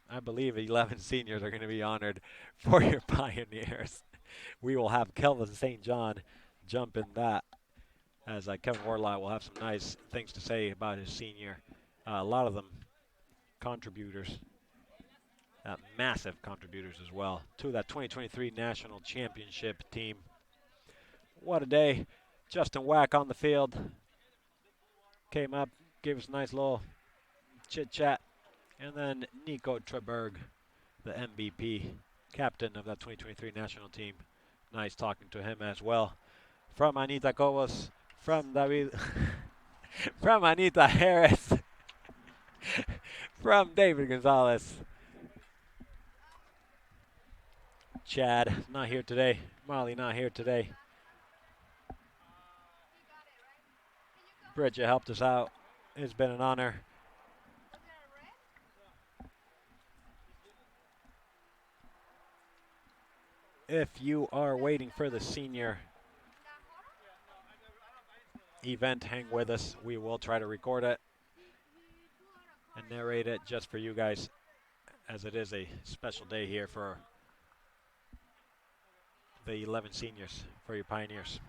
I believe 11 seniors are going to be honored for your Pioneers. We will have Kelvin St. John jump in that, as Kevin Warlock will have some nice things to say about his senior. A lot of them contributors, massive contributors as well, to that 2023 National Championship team. What a day. Justin Wack on the field. Came up, gave us a nice little chit-chat. And then Nico Treberg, the MVP, captain of that 2023 national team. Nice talking to him as well. From Anita Cobos, from David, from Anita Harris, from David Gonzalez. Chad, not here today. Molly, not here today. Bridget helped us out. It's been an honor. If you are waiting for the senior event, hang with us. We will try to record it and narrate it just for you guys, as it is a special day here for the 11 seniors, for your Pioneers.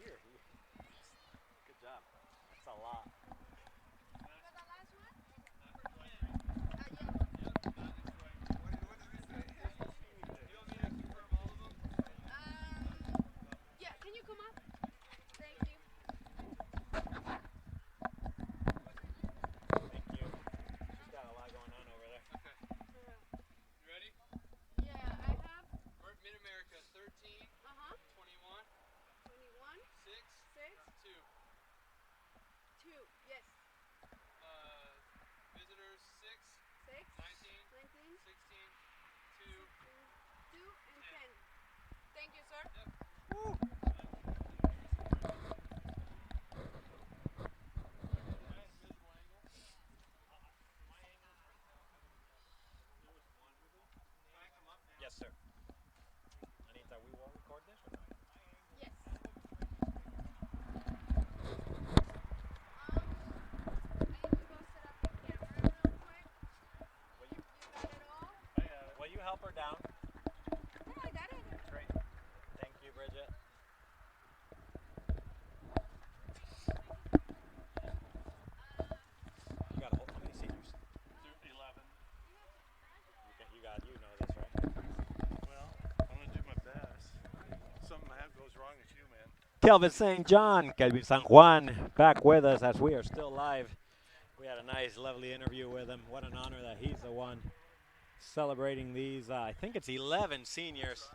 year. Good job. That's a lot. Yeah, can you come up? Thank you. Thank you. She's got a lot going on over there. You ready? Yeah, I have. Mid-America 13, Uh-huh. 21, 21, 6, 6, 2. 2. Yes. Visitors 6, 6, 19, 19, 16, 2. 2, and 10. Thank you, sir. Yep. Yes, sir. Anita, we will record this or not? Yes. I need to go set up the camera real quick. Will you, You got it all? will you help her down? Yeah, I got it. Great. Thank you, Bridget. You got a whole, how many seniors? 11. You know this, right? Well, I'm going to do my best. Something goes wrong, it's you, man. Kelvin St. John, Kelvin San Juan, back with us as we are still live. We had a nice, lovely interview with him. What an honor that he's the one celebrating these, I think it's 11 seniors.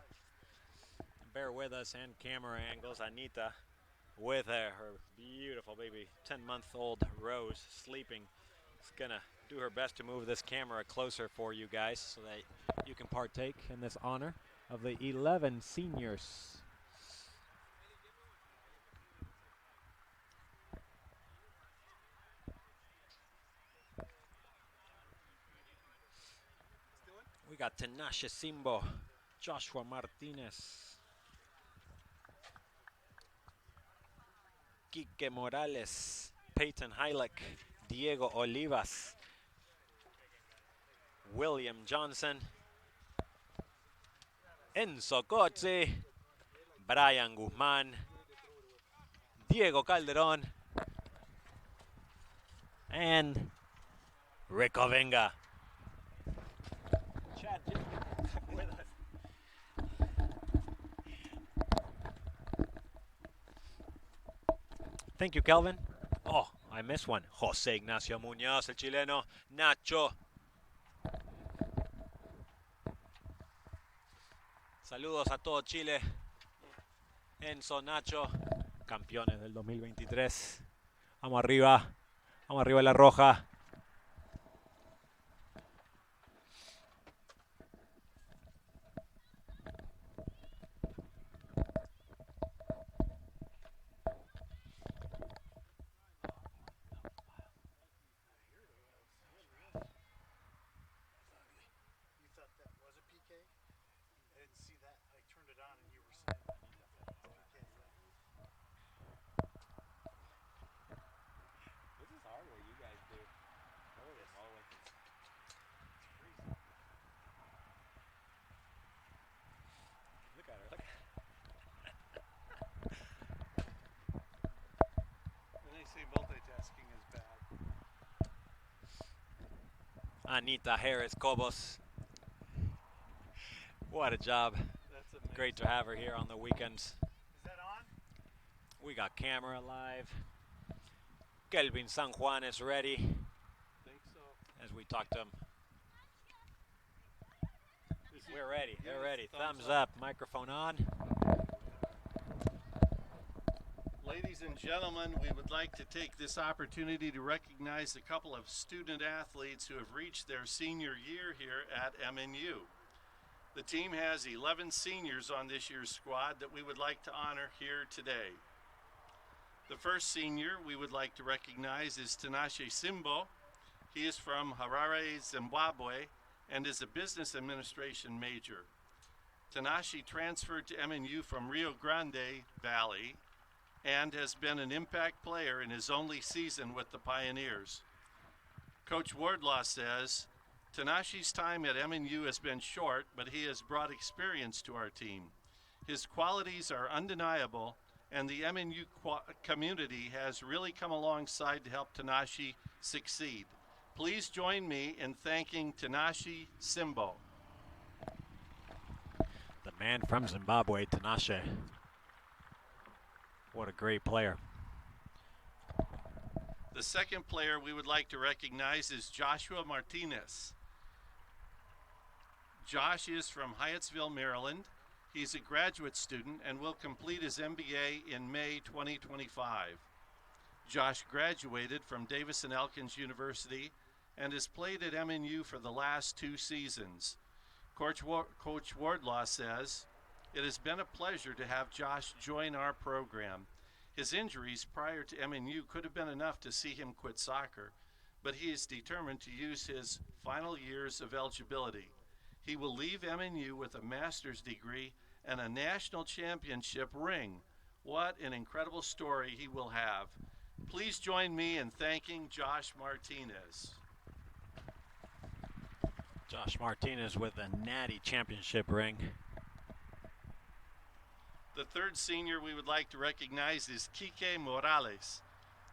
Bear with us and camera angles. Anita with her beautiful baby, 10-month-old Rose sleeping. Is gonna do her best to move this camera closer for you guys so that you can partake in this honor of the 11 seniors. We got Tinashe Simbo, Joshua Martinez, Quique Morales, Peyton Heilich, Diego Olivas, William Johnson, Enzo Cozzi, Brian Guzman, Diego Calderon, and Rico Venga. Chad Jim back with us. Thank you, Kelvin. Oh, I missed one. José Ignacio Muñoz, el chileno. Nacho. Saludos a todo Chile. Enzo, Nacho, campeones del 2023. Vamos arriba la roja. You thought that was a PK? I didn't see that. I turned it on and you were saying PK. This is hard what you guys do. Holy moly. It's freezing. Look at her. Look. When they say multitasking is bad. Anita Harris Cobos. What a job. That's amazing. Great to have her here on the weekends. Is that on? We got camera live. Kelvin San Juan is ready Think so. as we talk to him. We're ready. Give They're us ready. a thumbs Thumbs up. Microphone on. Ladies and gentlemen, we would like to take this opportunity to recognize a couple of student athletes who have reached their senior year here at MNU. The team has 11 seniors on this year's squad that we would like to honor here today. The first senior we would like to recognize is Tinashe Simbo. He is from Harare, Zimbabwe, and is a business administration major. Tinashe transferred to MNU from Rio Grande Valley and has been an impact player in his only season with the Pioneers. Coach Wardlaw says, Tinashe's time at MNU has been short, but he has brought experience to our team. His qualities are undeniable, and the MNU community has really come alongside to help Tanashi succeed. Please join me in thanking Tanashi Simbo. The man from Zimbabwe, Tinashe. What a great player. The second player we would like to recognize is Joshua Martinez. Josh is from Hyattsville, Maryland. He's a graduate student and will complete his MBA in May 2025. Josh graduated from Davis and Elkins University and has played at MNU for the last 2 seasons. Coach Wardlaw says, "It has been a pleasure to have Josh join our program. His injuries prior to MNU could have been enough to see him quit soccer, but he is determined to use his final years of eligibility. He will leave MNU with a master's degree and a national championship ring. What an incredible story he will have." Please join me in thanking Josh Martinez. Josh Martinez with a natty championship ring. The third senior we would like to recognize is Kike Morales.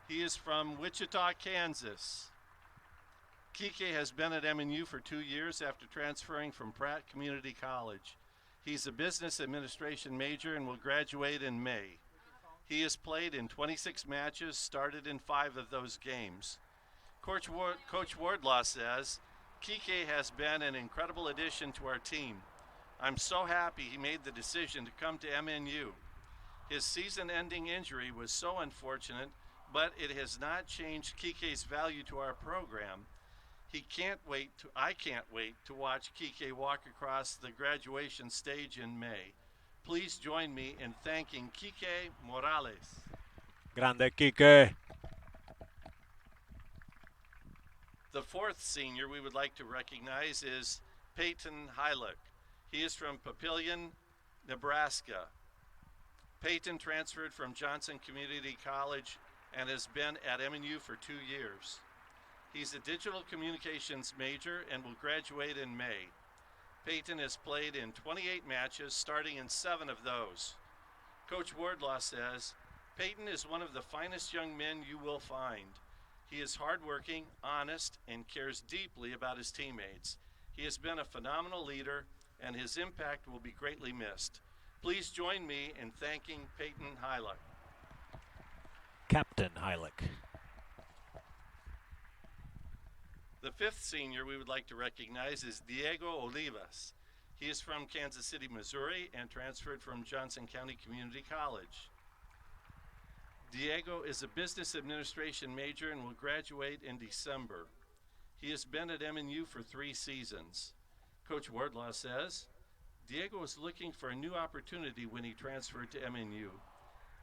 He is from Wichita, Kansas. Kike has been at MNU for 2 years after transferring from Pratt Community College. He's a business administration major and will graduate in May. He has played in 26 matches, started in 5 of those games. Coach Wardlaw says, "Kike has been an incredible addition to our team. I'm so happy he made the decision to come to MNU. His season-ending injury was so unfortunate, but it has not changed Kike's value to our program. I can't wait to watch Kike walk across the graduation stage in May. Please join me in thanking Kike Morales." Grande Kike. The fourth senior we would like to recognize is Peyton Hylick. He is from Papillion, Nebraska. Peyton transferred from Johnson Community College and has been at MNU for 2 years. He's a digital communications major and will graduate in May. Peyton has played in 28 matches, starting in 7 of those. Coach Wardlaw says, "Peyton is one of the finest young men you will find. He is hardworking, honest, and cares deeply about his teammates. He has been a phenomenal leader, and his impact will be greatly missed. Please join me in thanking Peyton Hylick." Captain Hylick. The fifth senior we would like to recognize is Diego Olivas. He is from Kansas City, Missouri, and transferred from Johnson County Community College. Diego is a business administration major and will graduate in December. He has been at MNU for 3 seasons. Coach Wardlaw says, "Diego was looking for a new opportunity when he transferred to MNU.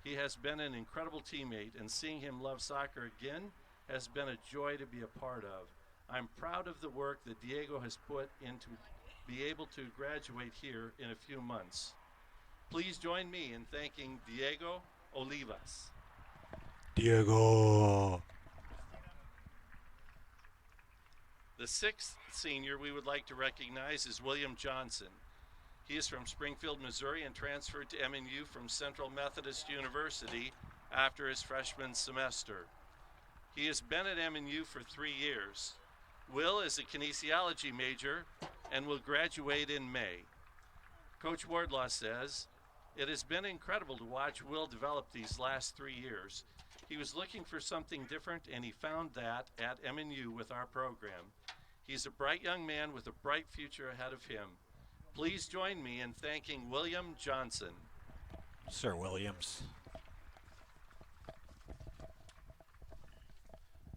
He has been an incredible teammate, and seeing him love soccer again has been a joy to be a part of. I'm proud of the work that Diego has put into be able to graduate here in a few months. Please join me in thanking Diego Olivas." Diego. The sixth senior we would like to recognize is William Johnson. He is from Springfield, Missouri, and transferred to MNU from Central Methodist University after his freshman semester. He has been at MNU for 3 years. Will is a kinesiology major and will graduate in May. Coach Wardlaw says, "It has been incredible to watch Will develop these last 3 years. He was looking for something different, and he found that at MNU with our program. He's a bright young man with a bright future ahead of him. Please join me in thanking William Johnson." Sir Williams.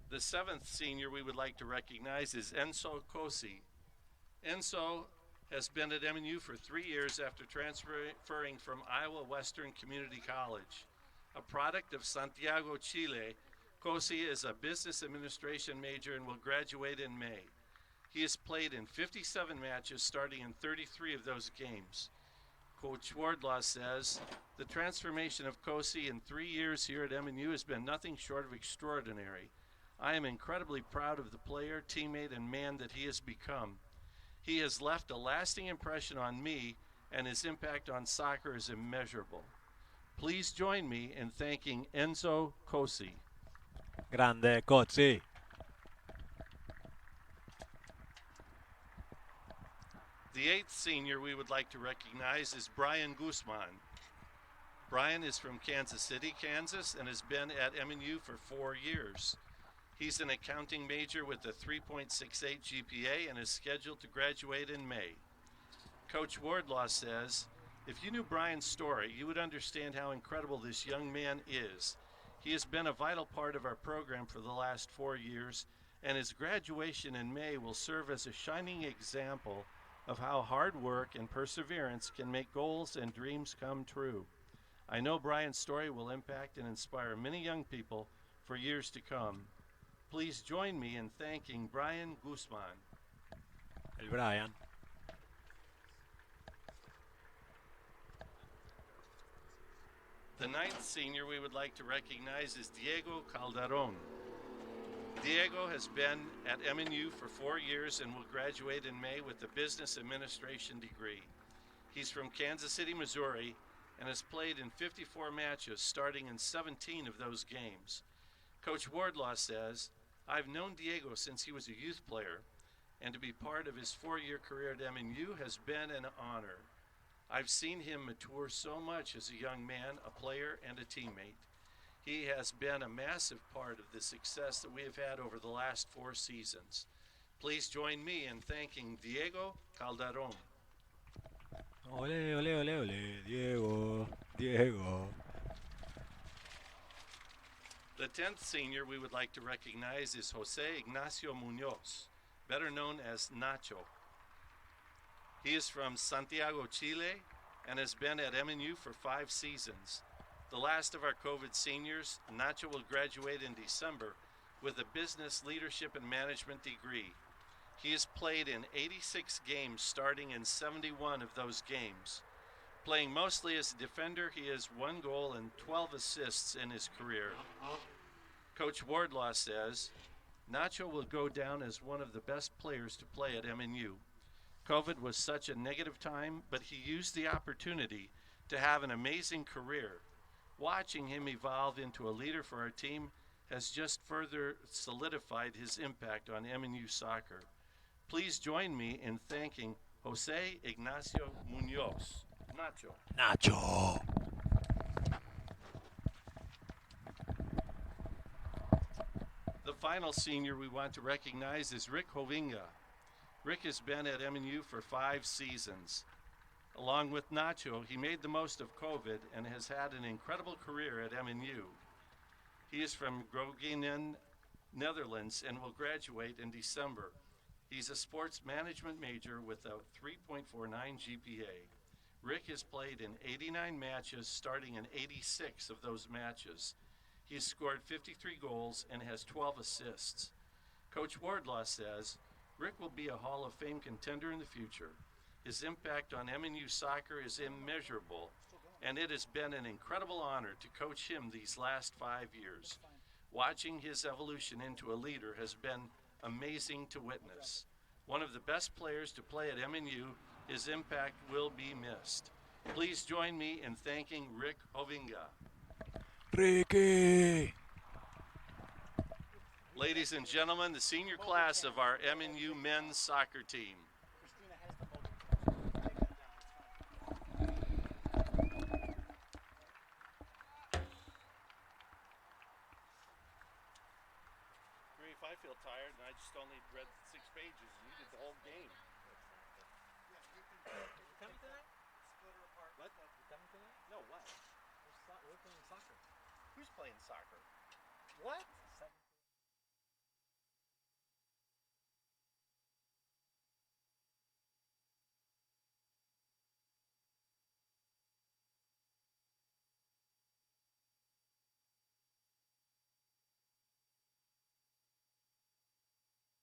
The seventh senior we would like to recognize is Enzo Cosi. Enzo has been at MNU for 3 years after transferring from Iowa Western Community College. A product of Santiago, Chile, Cosi is a business administration major and will graduate in May. He has played in 57 matches, starting in 33 of those games. Coach Wardlaw says, "The transformation of Cosi in 3 years here at MNU has been nothing short of extraordinary. I am incredibly proud of the player, teammate, and man that he has become. He has left a lasting impression on me, and his impact on soccer is immeasurable. Please join me in thanking Enzo Cosi. Grande Cozzi. The 8th senior we would like to recognize is Brian Guzman. Brian is from Kansas City, Kansas, and has been at MNU for 4 years. He's an accounting major with a 3.68 GPA and is scheduled to graduate in May. Coach Wardlaw says, if you knew Brian's story, you would understand how incredible this young man is. He has been a vital part of our program for the last 4 years, and his graduation in May will serve as a shining example of how hard work and perseverance can make goals and dreams come true. I know Brian's story will impact and inspire many young people for years to come. Please join me in thanking Brian Guzman. El Brian. The 9th senior we would like to recognize is Diego Calderon. Diego has been at MNU for 4 years and will graduate in May with a business administration degree. He's from Kansas City, Missouri, and has played in 54 matches, starting in 17 of those games. Coach Wardlaw says, I've known Diego since he was a youth player, and to be part of his 4-year career at MNU has been an honor. I've seen him mature so much as a young man, a player, and a teammate. He has been a massive part of the success that we have had over the last 4 seasons. Please join me in thanking Diego Calderon. Ole, ole, ole, ole. Diego. Diego. The 10th senior we would like to recognize is Jose Ignacio Munoz, better known as Nacho. He is from Santiago, Chile, and has been at MNU for 5 seasons. The last of our COVID seniors, Nacho will graduate in December with a business leadership and management degree. He has played in 86 games, starting in 71 of those games. Playing mostly as a defender, he has 1 goal and 12 assists in his career. Coach Wardlaw says, Nacho will go down as one of the best players to play at MNU. COVID was such a negative time, but he used the opportunity to have an amazing career. Watching him evolve into a leader for our team has just further solidified his impact on MNU soccer. Please join me in thanking Jose Ignacio Munoz. Nacho. Nacho. The final senior we want to recognize is Rick Hovinga. Rick has been at MNU for 5 seasons. Along with Nacho, he made the most of COVID and has had an incredible career at MNU. He is from Groningen, Netherlands, and will graduate in December. He's a sports management major with a 3.49 GPA. Rick has played in 89 matches, starting in 86 of those matches. He has scored 53 goals and has 12 assists. Coach Wardlaw says, Rick will be a Hall of Fame contender in the future. His impact on MNU soccer is immeasurable, and it has been an incredible honor to coach him these last 5 years. Watching his evolution into a leader has been amazing to witness. One of the best players to play at MNU, his impact will be missed. Please join me in thanking Rick Hovinga. Ricky. Ladies and gentlemen, the senior class of our MNU men's soccer team. If I feel tired and I just only read 6 pages and you did the whole game. Coming tonight? Split her apart. What? You coming tonight? No, what? We're playing soccer. Who's playing soccer? What?